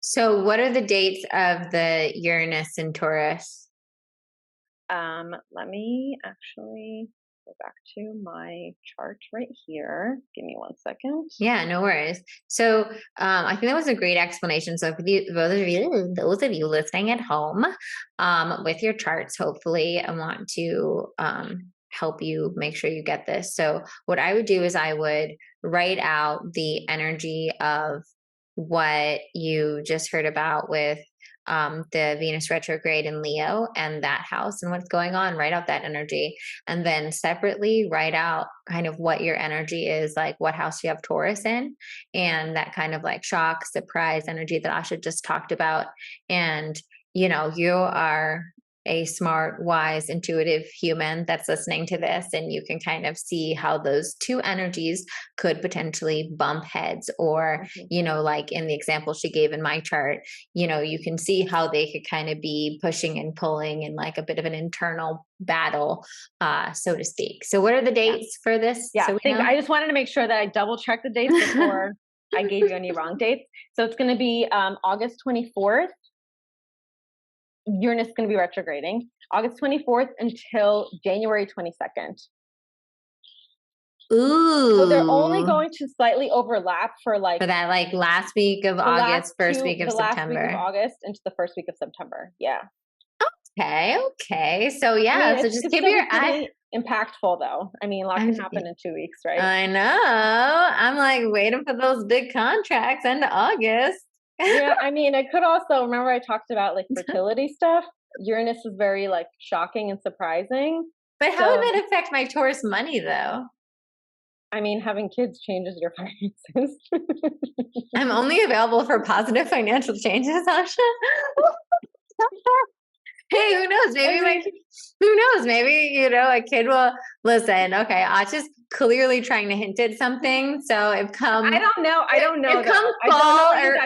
So what are the dates of the Uranus and Taurus? Let me actually go back to my chart right here. Give me 1 second. Yeah, no worries. So I think that was a great explanation. So those of you listening at home with your charts, hopefully I want to help you make sure you get this. So what I would do is I would write out the energy of what you just heard about with the Venus retrograde in Leo and that house and what's going on, write out that energy. And then separately write out kind of what your energy is, like what house you have Taurus in, and that kind of like shock, surprise energy that Asya just talked about. And, you know, you are a smart, wise, intuitive human that's listening to this, and you can kind of see how those two energies could potentially bump heads, or, you know, like in the example she gave in my chart, you know, you can see how they could kind of be pushing and pulling in like a bit of an internal battle, so to speak. So what are the dates for this? Yeah, So I just wanted to make sure that I double checked the dates before I gave you any wrong dates. So it's going to be August 24th. Uranus is going to be retrograding August 24th until January 22nd. Ooh. So they're only going to slightly overlap for that like last week of August, first week of September. Last week of August into the first week of September. Yeah. Okay. So yeah, I mean, so just keep your eye. Impactful though. I mean, a lot can happen in 2 weeks, right? I know. I'm like waiting for those big contracts end of August. Yeah, I mean, I could also remember I talked about like fertility stuff. Uranus is very like shocking and surprising. But how would that affect my Taurus money though? I mean, having kids changes your finances. I'm only available for positive financial changes, Asya. Hey, who knows? Who knows? Maybe, you know, a kid will listen. Okay, Asya's clearly trying to hint at something. So if come, I don't know. If come fall or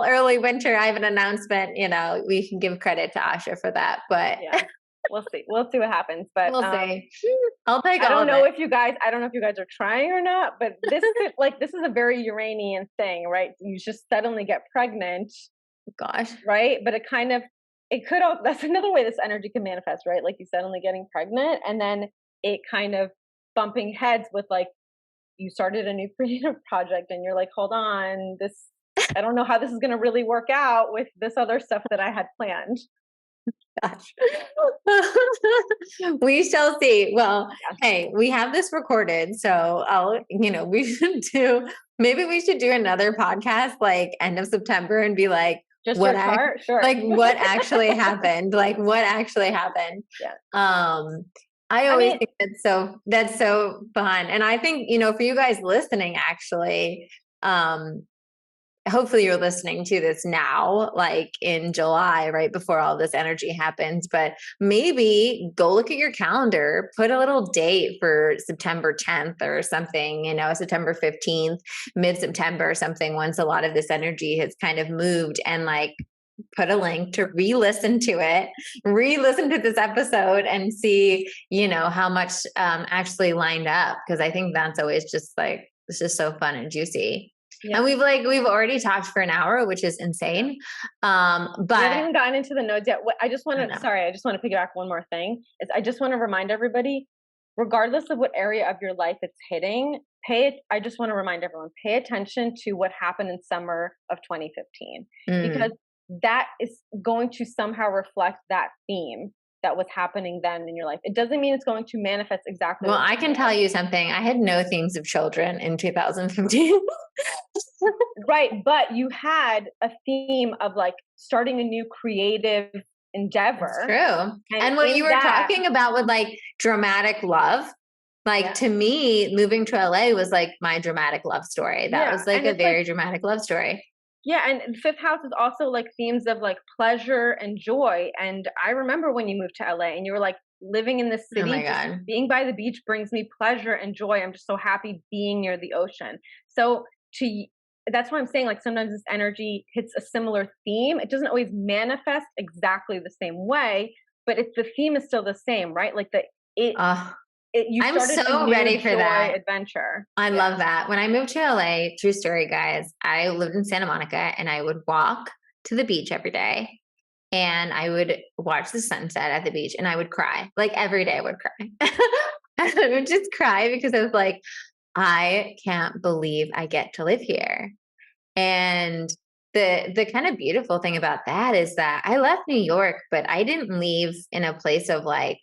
early winter, I have an announcement. You know, we can give credit to Asya for that. But yeah, we'll see. We'll see what happens. But we'll see. I'll take. I don't know if you guys are trying or not. But this is this is a very Uranian thing, right? You just suddenly get pregnant. Gosh. Right. But that's another way this energy can manifest, right? Like you suddenly getting pregnant and then it kind of bumping heads with like, you started a new creative project and you're like, hold on, I don't know how this is going to really work out with this other stuff that I had planned. Gosh. We shall see. Well, hey, we have this recorded, so we should do another podcast like end of September and be like, just what sure. Like what actually happened? Like what actually happened? Yeah. I always think that's so fun. And I think, for you guys listening, actually, hopefully you're listening to this now, like in July, right before all this energy happens, but maybe go look at your calendar, put a little date for September 10th or something, September 15th, mid-September or something, once a lot of this energy has kind of moved, and like put a link to re-listen to this episode and see, how much actually lined up. Cause I think that's always just like, it's just so fun and juicy. And we've already talked for an hour, which is insane. But we haven't even gotten into the nodes yet. I just want to piggyback one more thing. I just want to remind everybody, regardless of what area of your life it's hitting, I just want to remind everyone, pay attention to what happened in summer of 2015, because that is going to somehow reflect that theme that was happening then in your life. It doesn't mean it's going to manifest exactly. Well, I can tell you something. I had no themes of children in 2015. Right. But you had a theme of like starting a new creative endeavor. That's true. And what you were talking about with like dramatic love, like to me, moving to LA was like my dramatic love story. That was like a very dramatic love story. Yeah. And fifth house is also like themes of like pleasure and joy. And I remember when you moved to LA and you were like living in the city, oh my God. Being by the beach brings me pleasure and joy. I'm just so happy being near the ocean. So that's why I'm saying like sometimes this energy hits a similar theme. It doesn't always manifest exactly the same way, but the theme is still the same, right? Like I'm so ready for that adventure. I love that. When I moved to LA, true story, guys, I lived in Santa Monica and I would walk to the beach every day and I would watch the sunset at the beach and I would cry. Like every day I would cry. I would just cry because I was like, I can't believe I get to live here. And the kind of beautiful thing about that is that I left New York, but I didn't leave in a place of like,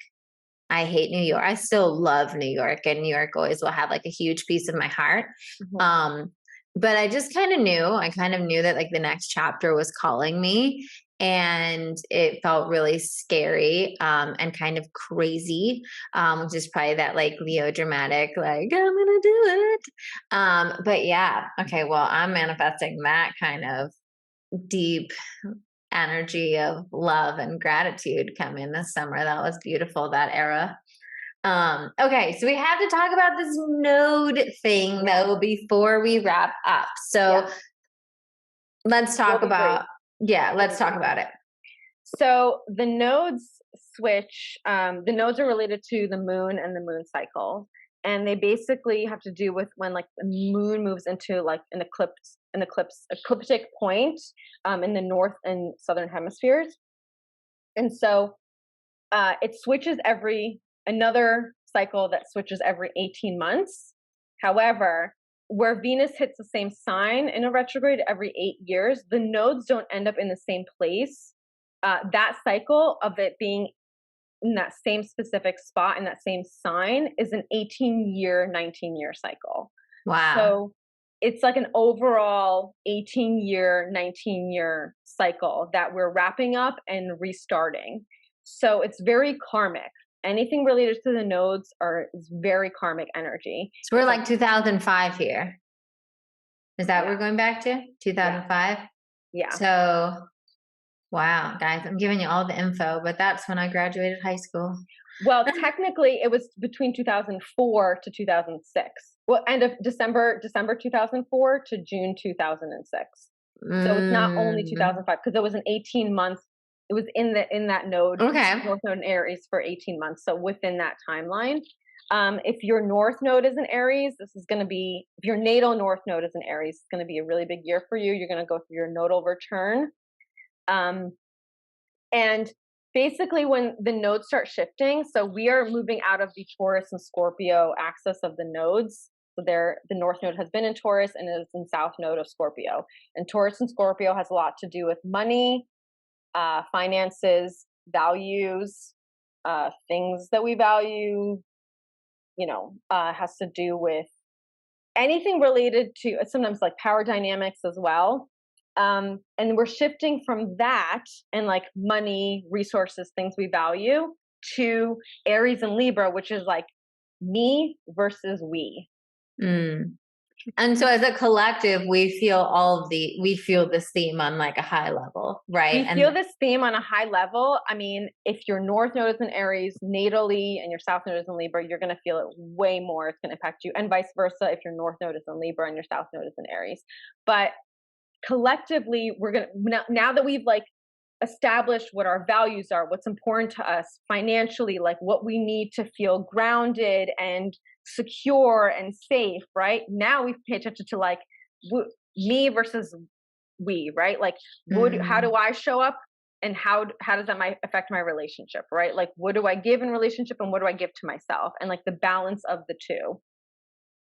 I hate New York. I still love New York, and New York always will have like a huge piece of my heart. But I just kind of knew that like the next chapter was calling me, and it felt really scary and kind of crazy, which is probably that like Leo dramatic, like I'm gonna do it. But yeah, okay, well, I'm manifesting that kind of deep energy of love and gratitude come in this summer. That was beautiful, that era. Okay, so we have to talk about this node thing though before we wrap up. So let's talk about it. So the nodes switch, the nodes are related to the moon and the moon cycle. And they basically have to do with when like the moon moves into like an ecliptic point in the north and southern hemispheres. And so it switches another cycle that switches every 18 months. However, where Venus hits the same sign in a retrograde every 8 years, the nodes don't end up in the same place. That cycle of it being in that same specific spot in that same sign is an 18-year, 19-year cycle. Wow. So it's like an overall 18-year, 19-year cycle that we're wrapping up and restarting. So it's very karmic. Anything related to the nodes is very karmic energy. So we're like 2005 here. Is that what we're going back to? 2005? Yeah. So wow, guys, I'm giving you all the info, but that's when I graduated high school. Well, technically, it was between 2004 to 2006. Well, end of December 2004 to June 2006. So it's not only 2005 because it was an 18-month. It was in that node, North Node in Aries for 18 months. So within that timeline, if your North Node is in Aries, if your natal North Node is in Aries, it's going to be a really big year for you. You're going to go through your nodal return. And basically when the nodes start shifting, so we are moving out of the Taurus and Scorpio axis of the nodes. So the North Node has been in Taurus and is in South Node of Scorpio. And Taurus and Scorpio has a lot to do with money, finances, values, things that we value, has to do with anything related to sometimes like power dynamics as well. And we're shifting from that and like money, resources, things we value to Aries and Libra, which is like me versus we. And so as a collective, we feel this theme on like a high level, right? We feel this theme on a high level. I mean, if your North Node is in Aries natally and your South Node is in Libra, you're going to feel it way more. It's going to impact you, and vice versa if your North Node is in Libra and your South Node is in Aries. But collectively, we're going to, now that we've like established what our values are, what's important to us financially, like what we need to feel grounded and secure and safe, right? Now we pay attention to like, me versus we, right? Like, how do I show up, and how does that might affect my relationship, right? Like, what do I give in relationship, and what do I give to myself, and like the balance of the two.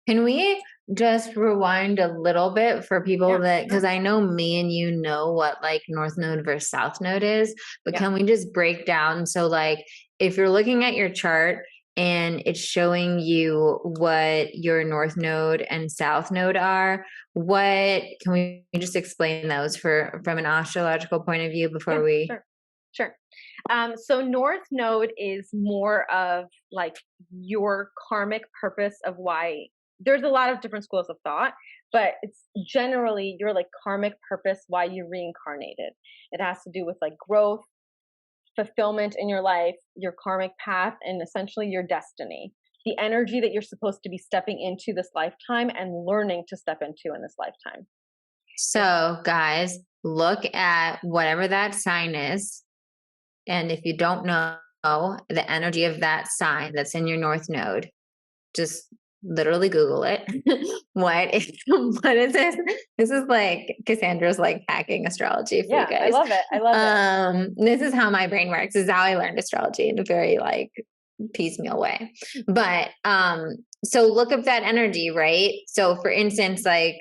Can we just rewind a little bit for people Yeah, that, because I know me and you know what like North Node versus South Node is, but yeah, can we just break down? So, like, if you're looking at your chart and it's showing you what your North Node and South Node are, what can we just explain those from an astrological point of view before yeah, we? sure. So North Node is more of like your karmic purpose of why. There's a lot of different schools of thought, but it's generally your like karmic purpose why you reincarnated. It has to do with like growth, fulfillment in your life, your karmic path, and essentially your destiny. The energy that you're supposed to be stepping into this lifetime and learning to step into in this lifetime. So, guys, look at whatever that sign is. And if you don't know the energy of that sign that's in your North Node, just literally Google it. What is this? This is like Cassandra's like hacking astrology for you Yeah, I guys. love it. I love it. This is how my brain works. This is how I learned astrology in a very like piecemeal way. But so look up that energy, right? So for instance, like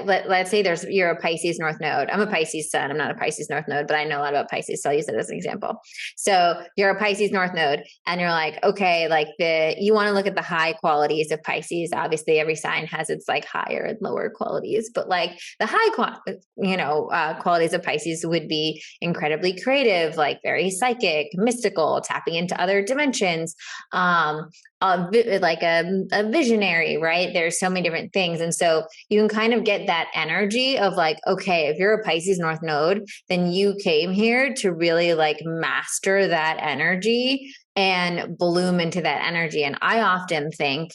let's say you're a Pisces North Node. I'm a Pisces Sun. I'm not a Pisces North Node, but I know a lot about Pisces, so I'll use it as an example. So you're a Pisces North Node, and you're like, okay, like you want to look at the high qualities of Pisces. Obviously, every sign has its like higher and lower qualities, but like the qualities of Pisces would be incredibly creative, like very psychic, mystical, tapping into other dimensions. Like a visionary, right? There's so many different things. And so you can kind of get that energy of like, okay, if you're a Pisces North Node, then you came here to really like master that energy and bloom into that energy. And I often think,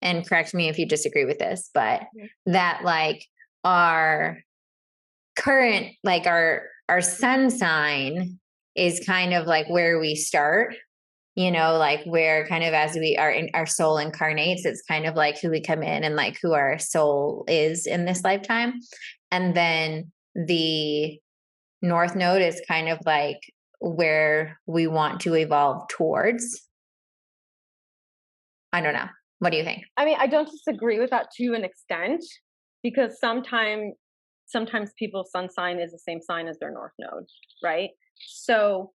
and correct me if you disagree with this, but that like our current, like our sun sign is kind of like where we start, like where kind of as we are in our soul incarnates, it's kind of like who we come in and like who our soul is in this lifetime. And then the North Node is kind of like where we want to evolve towards. I don't know. What do you think? I mean, I don't disagree with that to an extent, because sometimes people's sun sign is the same sign as their North Node, right? So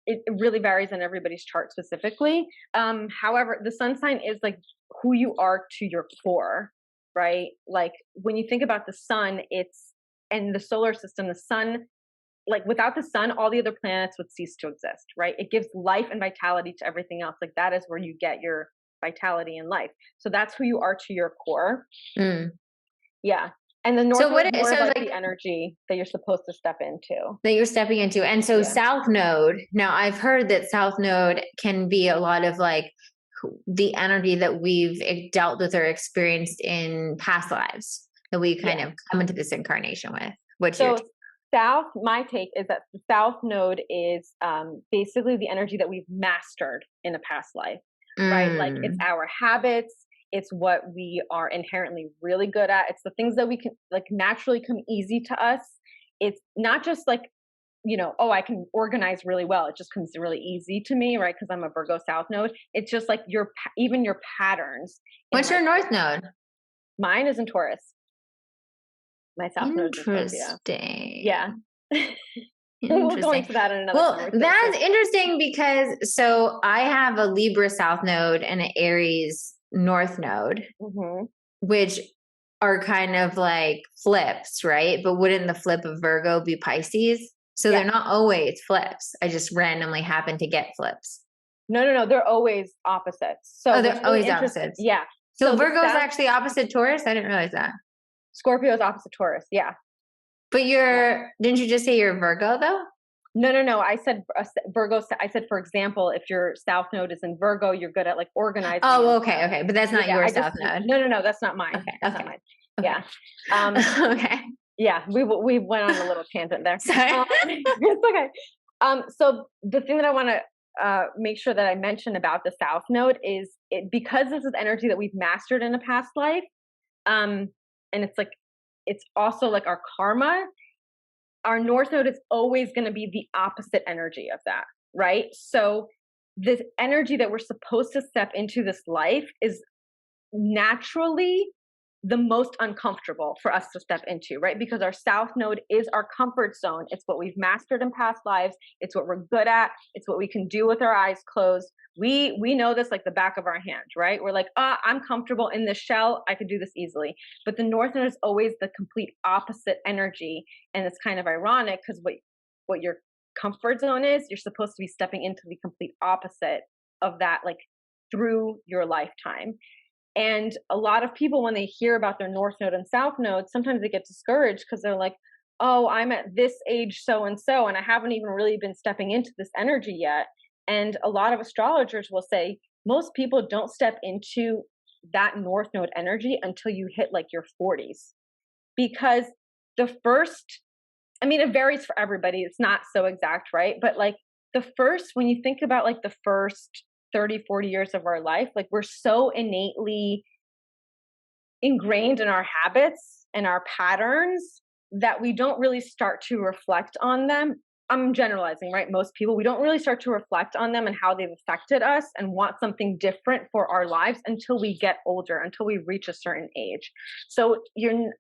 it really varies on everybody's chart specifically. However, the sun sign is like who you are to your core, right? Like when you think about the sun, and the solar system, the sun, like without the sun, all the other planets would cease to exist, right? It gives life and vitality to everything else. Like that is where you get your vitality in life. So that's who you are to your core. Yeah. And the North Node is more like the energy that you're supposed to step into. That you're stepping into. And so South Node, now I've heard that South Node can be a lot of like the energy that we've dealt with or experienced in past lives that we kind of come into this incarnation with. My take is that the South Node is basically the energy that we've mastered in a past life, right? Like it's our habits. It's what we are inherently really good at. It's the things that we can like naturally come easy to us. It's not just like, I can organize really well. It just comes really easy to me, right? Because I'm a Virgo South Node. It's just like even your patterns. What's your North Node? Mine is in Taurus. My South Node is in Scorpio. Yeah. We'll go into that in another conversation. That's interesting because so I have a Libra South Node and an Aries North Node, which are kind of like flips, right? But wouldn't the flip of Virgo be Pisces? So they're not always flips. I just randomly happen to get flips. No. They're always opposites. So they're always opposites. Yeah. So Virgo is actually opposite Taurus? I didn't realize that. Scorpio is opposite Taurus. Yeah. But didn't you just say you're Virgo though? No. I said Virgo. I said, for example, if your South Node is in Virgo, you're good at like organizing. Oh, okay. But that's not your South Node. No. That's not mine. Okay. That's not mine. Okay. Yeah. Okay. Yeah. We went on a little tangent there. Sorry. It's okay. So the thing that I want to make sure that I mention about the South Node is because this is energy that we've mastered in a past life. and it's also like our karma. Our north node is always going to be the opposite energy of that, right? So this energy that we're supposed to step into this life is naturally the most uncomfortable for us to step into, right? Because our south node is our comfort zone. It's what we've mastered in past lives. It's what we're good at. It's what we can do with our eyes closed. We know this like the back of our hand, right? We're like, I'm comfortable in this shell. I could do this easily. But the north node is always the complete opposite energy. And it's kind of ironic because what your comfort zone is, you're supposed to be stepping into the complete opposite of that, like through your lifetime. And a lot of people, when they hear about their north node and south node, sometimes they get discouraged because they're like, oh, I'm at this age so and so, and I haven't even really been stepping into this energy yet. And a lot of astrologers will say most people don't step into that north node energy until you hit like your 40s. Because the first, I mean, it varies for everybody. It's not so exact, right? But like the first, when you think about like the first 30, 40 years of our life, like we're so innately ingrained in our habits and our patterns that we don't really start to reflect on them. I'm generalizing, right? Most people, we don't really start to reflect on them and how they've affected us and want something different for our lives until we get older, until we reach a certain age. So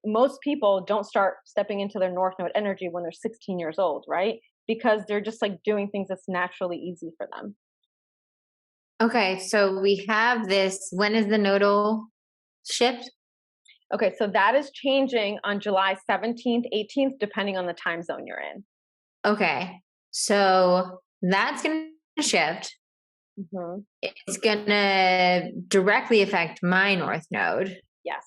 most people don't start stepping into their north node energy when they're 16 years old, right? Because they're just like doing things that's naturally easy for them. Okay, so we have this. When is the nodal shift? Okay, so that is changing on July 17th, 18th, depending on the time zone you're in. Okay, so that's going to shift. Mm-hmm. It's going to directly affect my north node. Yes.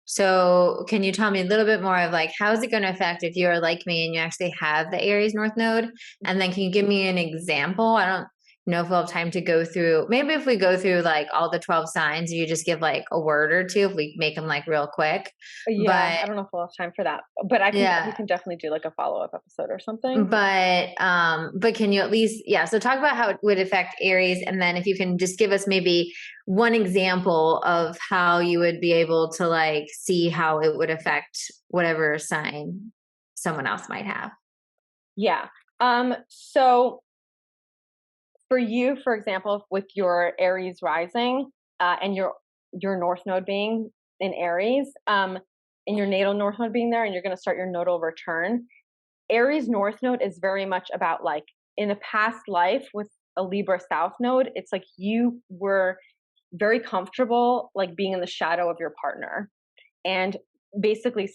So can you tell me a little bit more of like, how is it going to affect if you're like me and you actually have the Aries north node? And then can you give me an example? I don't know if we'll have time to go through, maybe if we go through like all the 12 signs, you just give like a word or two, if we make them like real quick. Yeah, I don't know if we'll have time for that, but we can definitely do like a follow-up episode or something. But can you at least, so talk about how it would affect Aries. And then if you can just give us maybe one example of how you would be able to like see how it would affect whatever sign someone else might have. Yeah. So for you, for example, with your Aries rising, and your north node being in Aries, and your natal north node being there, and you're going to start your nodal return, Aries north node is very much about like in a past life with a Libra south node, it's like you were very comfortable like being in the shadow of your partner. And basically,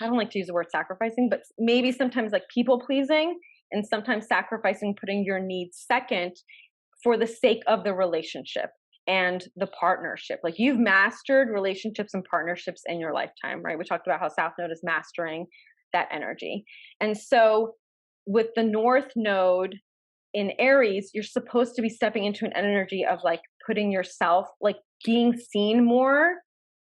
I don't like to use the word sacrificing, but maybe sometimes like people pleasing and sometimes sacrificing, putting your needs second for the sake of the relationship and the partnership. Like you've mastered relationships and partnerships in your lifetime, right? We talked about how South Node is mastering that energy. And so with the North Node in Aries, you're supposed to be stepping into an energy of like putting yourself, like being seen more,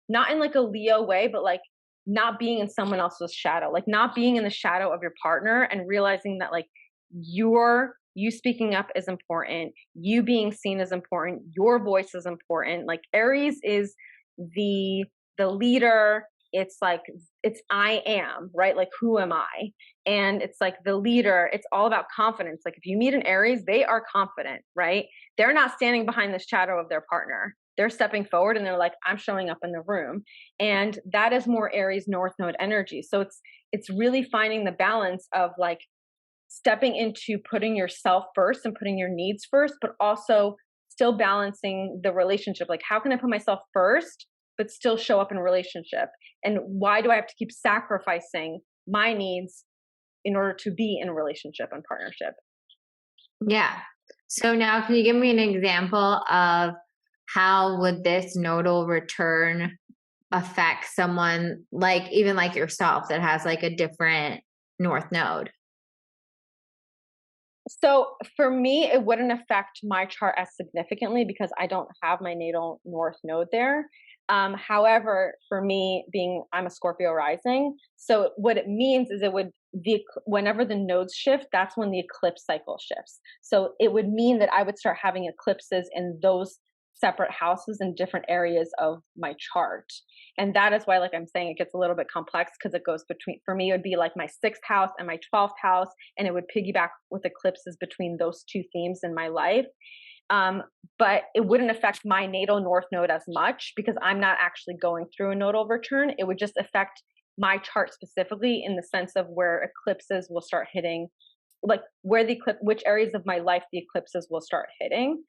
not in like a Leo way, but like not being in someone else's shadow, like not being in the shadow of your partner and realizing that like you speaking up is important. You being seen is important. Your voice is important. Like Aries is the leader. It's like, it's I am, right? Like, who am I? And it's like the leader, it's all about confidence. Like if you meet an Aries, they are confident, right? They're not standing behind the shadow of their partner. They're stepping forward and they're like, I'm showing up in the room. And that is more Aries North Node energy. So it's really finding the balance of like stepping into putting yourself first and putting your needs first, but also still balancing the relationship. Like, how can I put myself first, but still show up in a relationship? And why do I have to keep sacrificing my needs in order to be in a relationship and partnership? Yeah. So now can you give me an example of how would this nodal return affect someone like, even like yourself, that has like a different North Node? So for me, it wouldn't affect my chart as significantly because I don't have my natal North Node there. However, for me, I'm a Scorpio rising. So what it means is whenever the nodes shift, that's when the eclipse cycle shifts. So it would mean that I would start having eclipses in those separate houses in different areas of my chart. And that is why, like I'm saying, it gets a little bit complex because it goes between, for me, it would be like my 6th house and my 12th house, and it would piggyback with eclipses between those two themes in my life. But it wouldn't affect my natal north node as much because I'm not actually going through a nodal return. It would just affect my chart specifically in the sense of where eclipses will start hitting, like where the which areas of my life the eclipses will start hitting.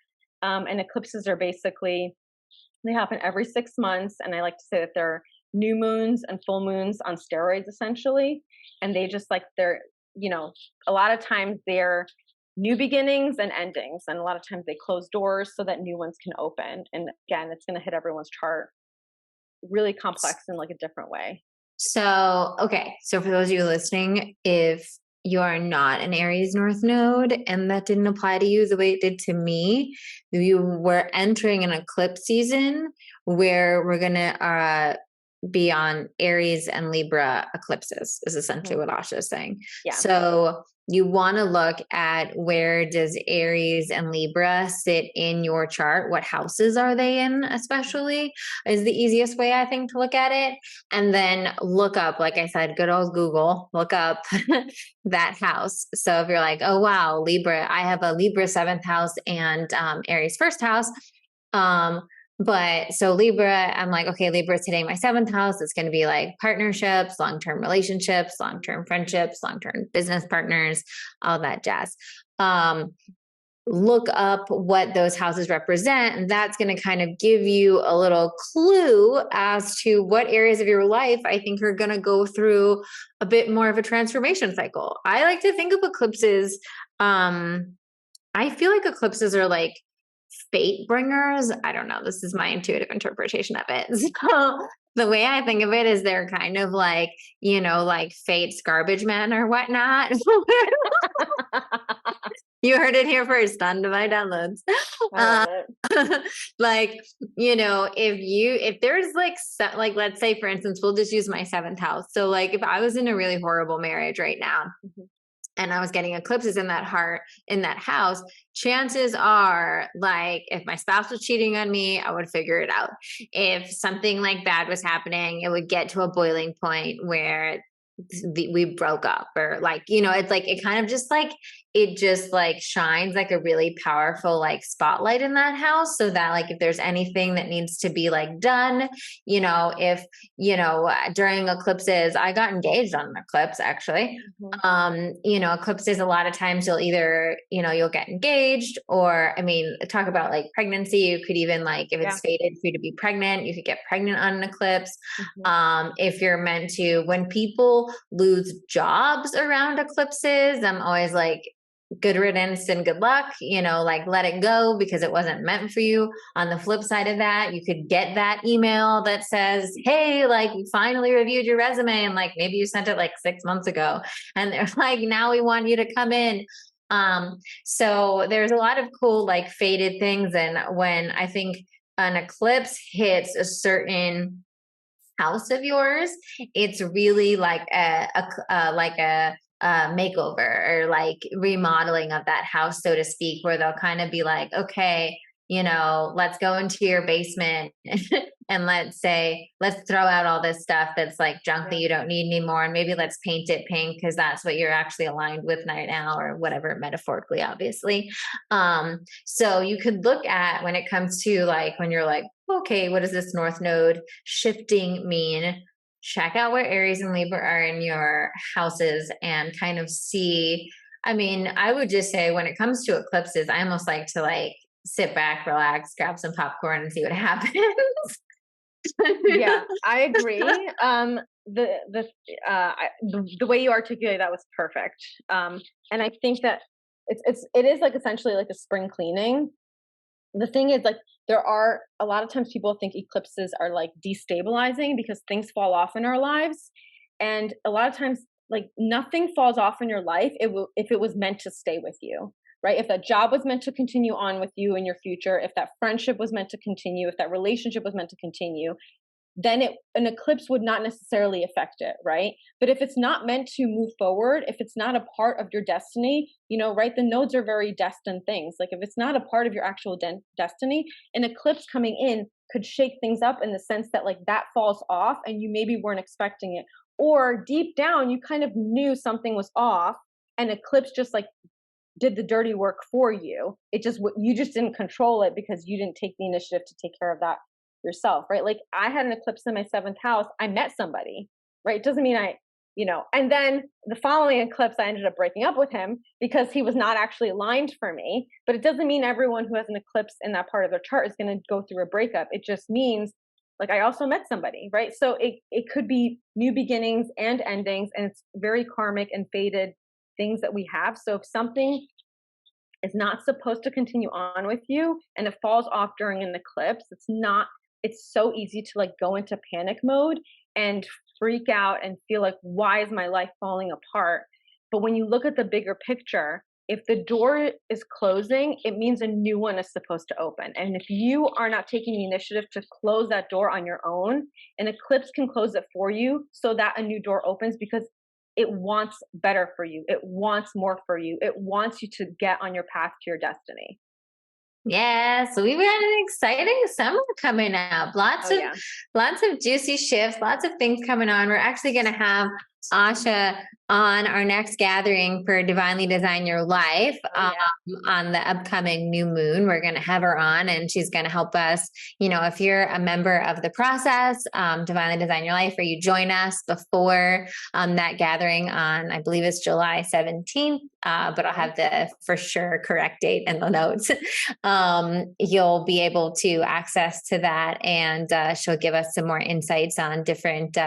And eclipses are basically, they happen every 6 months. And I like to say that they're new moons and full moons on steroids, essentially. And they just like, they're, a lot of times they're new beginnings and endings. And a lot of times they close doors so that new ones can open. And again, it's going to hit everyone's chart really complex in like a different way. So, okay. So for those of you listening, if you are not an Aries North Node and that didn't apply to you the way it did to me, you were entering an eclipse season where we're going to be on Aries and Libra eclipses is essentially what Asha is saying. Yeah. So you want to look at where does Aries and Libra sit in your chart? What houses are they in, especially, is the easiest way, I think, to look at it. And then look up, like I said, good old Google, look up that house. So if you're like, oh, wow, Libra, I have a Libra 7th house and Aries 1st house. But so Libra, I'm like, okay, Libra is hitting my 7th house. It's going to be like partnerships, long-term relationships, long-term friendships, long-term business partners, all that jazz. Look up what those houses represent. And that's going to kind of give you a little clue as to what areas of your life I think are going to go through a bit more of a transformation cycle. I like to think of eclipses. I feel like eclipses are like fate bringers. I don't know. This is my intuitive interpretation of it. So the way I think of it is they're kind of like, like fate's garbage men or whatnot. You heard it here first on Divine Downloads. I love it. Like, if there's like, let's say, for instance, we'll just use my 7th house. So like if I was in a really horrible marriage right now, and I was getting eclipses in that house, chances are, like, if my spouse was cheating on me, I would figure it out. If something like bad was happening, it would get to a boiling point where we broke up, or like, it's like, it kind of just like, it just like shines like a really powerful like spotlight in that house, so that like if there's anything that needs to be like done, if during eclipses, I got engaged on an eclipse actually. Eclipses, a lot of times you'll either you'll get engaged, or talk about like pregnancy. You could even, like, if it's fated for you to be pregnant, you could get pregnant on an eclipse. If you're meant to, when people lose jobs around eclipses, I'm always like, good riddance and good luck, like let it go because it wasn't meant for you. On the flip side of that, you could get that email that says, hey, like, we finally reviewed your resume, and like maybe you sent it like 6 months ago, and they're like, now we want you to come in. So there's a lot of cool like fated things. And when I think an eclipse hits a certain house of yours, it's really like a makeover or like remodeling of that house, so to speak, where they'll kind of be like, okay, let's go into your basement and let's throw out all this stuff that's like junk that you don't need anymore, and maybe let's paint it pink because that's what you're actually aligned with right now, or whatever, metaphorically, obviously. So you could look at, when it comes to like, when you're like, okay, what does this North Node shifting mean? Check out where Aries and Libra are in your houses and kind of see. I would just say, when it comes to eclipses, I almost like to like sit back, relax, grab some popcorn and see what happens. Yeah, I agree. The way you articulate that was perfect. And I think that it is like essentially like a spring cleaning. The thing is, like, there are a lot of times people think eclipses are like destabilizing because things fall off in our lives. And a lot of times, like, nothing falls off in your life if it was meant to stay with you, right? If that job was meant to continue on with you in your future, if that friendship was meant to continue, if that relationship was meant to continue, then an eclipse would not necessarily affect it, right? But if it's not meant to move forward, if it's not a part of your destiny, right, the nodes are very destined things. Like if it's not a part of your actual destiny, an eclipse coming in could shake things up in the sense that like that falls off and you maybe weren't expecting it. Or deep down, you kind of knew something was off and eclipse just like did the dirty work for you. It just, you just didn't control it because you didn't take the initiative to take care of that yourself, right? Like I had an eclipse in my 7th house. I met somebody, right? It doesn't mean and then the following eclipse, I ended up breaking up with him because he was not actually aligned for me. But it doesn't mean everyone who has an eclipse in that part of their chart is going to go through a breakup. It just means like I also met somebody, right? So it could be new beginnings and endings, and it's very karmic and fated things that we have. So if something is not supposed to continue on with you and it falls off during an eclipse, it's so easy to like go into panic mode and freak out and feel like, why is my life falling apart? But when you look at the bigger picture, if the door is closing, it means a new one is supposed to open. And if you are not taking the initiative to close that door on your own, an eclipse can close it for you so that a new door opens because it wants better for you. It wants more for you. It wants you to get on your path to your destiny. Yeah, so we've got an exciting summer coming up. Lots of juicy shifts, lots of things coming on. We're actually going to have Asya on our next gathering for Divinely Design Your Life on the upcoming new moon. We're going to have her on and she's going to help us, if you're a member of the process, Divinely Design Your Life, or you join us before that gathering on, I believe it's July 17th, but I'll have the for sure correct date in the notes. You'll be able to access to that, and she'll give us some more insights on different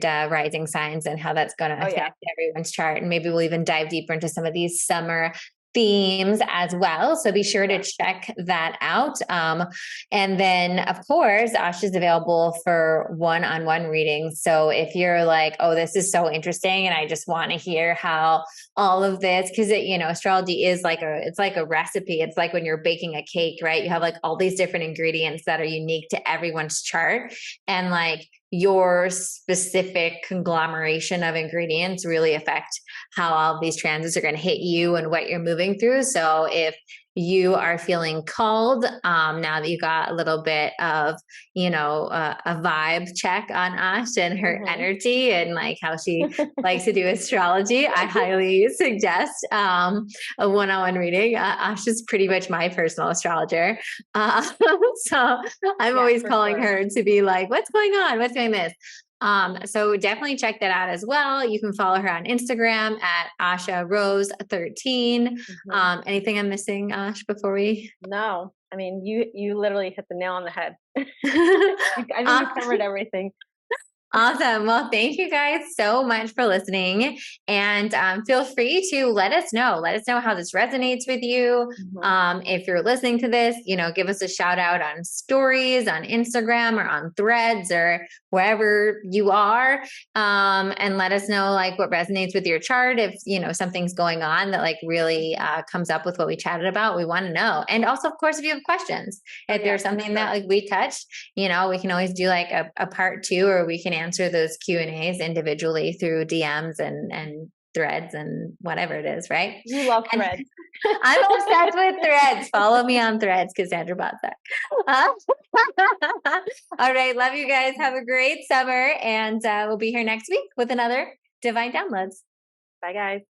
rising signs and how that's going to affect everyone's chart. And maybe we'll even dive deeper into some of these summer themes as well. So be sure to check that out. And then of course, Asya's available for one-on-one readings. So if you're like, oh, this is so interesting and I just want to hear how all of this, because astrology is it's like a recipe. It's like when you're baking a cake, right? You have like all these different ingredients that are unique to everyone's chart, and like your specific conglomeration of ingredients really affect how all of these transits are going to hit you and what you're moving through. So if you are feeling called, now that you got a little bit of, a vibe check on Ash and her energy and like how she likes to do astrology, I highly suggest a one-on-one reading. Ash is pretty much my personal astrologer. So I'm always calling her to be like, what's going on? What's doing this? So definitely check that out as well. You can follow her on Instagram at Asya Rose 13. Anything I'm missing, Ash, before we? No, I mean, you literally hit the nail on the head. I think you covered everything. Awesome. Well, thank you guys so much for listening, and feel free to let us know how this resonates with you. If you're listening to this, give us a shout out on stories on Instagram or on Threads or wherever you are, and let us know like what resonates with your chart. If something's going on that like really comes up with what we chatted about, we want to know. And also, of course, if you have questions, if there's something that like we touched, we can always do like a part 2, or we can answer those Q&As individually through DMs and Threads and whatever it is, right? You love Threads. I'm obsessed with Threads. Follow me on Threads, Cassandra Botzak. All right. Love you guys. Have a great summer. And we'll be here next week with another Divine Downloads. Bye, guys.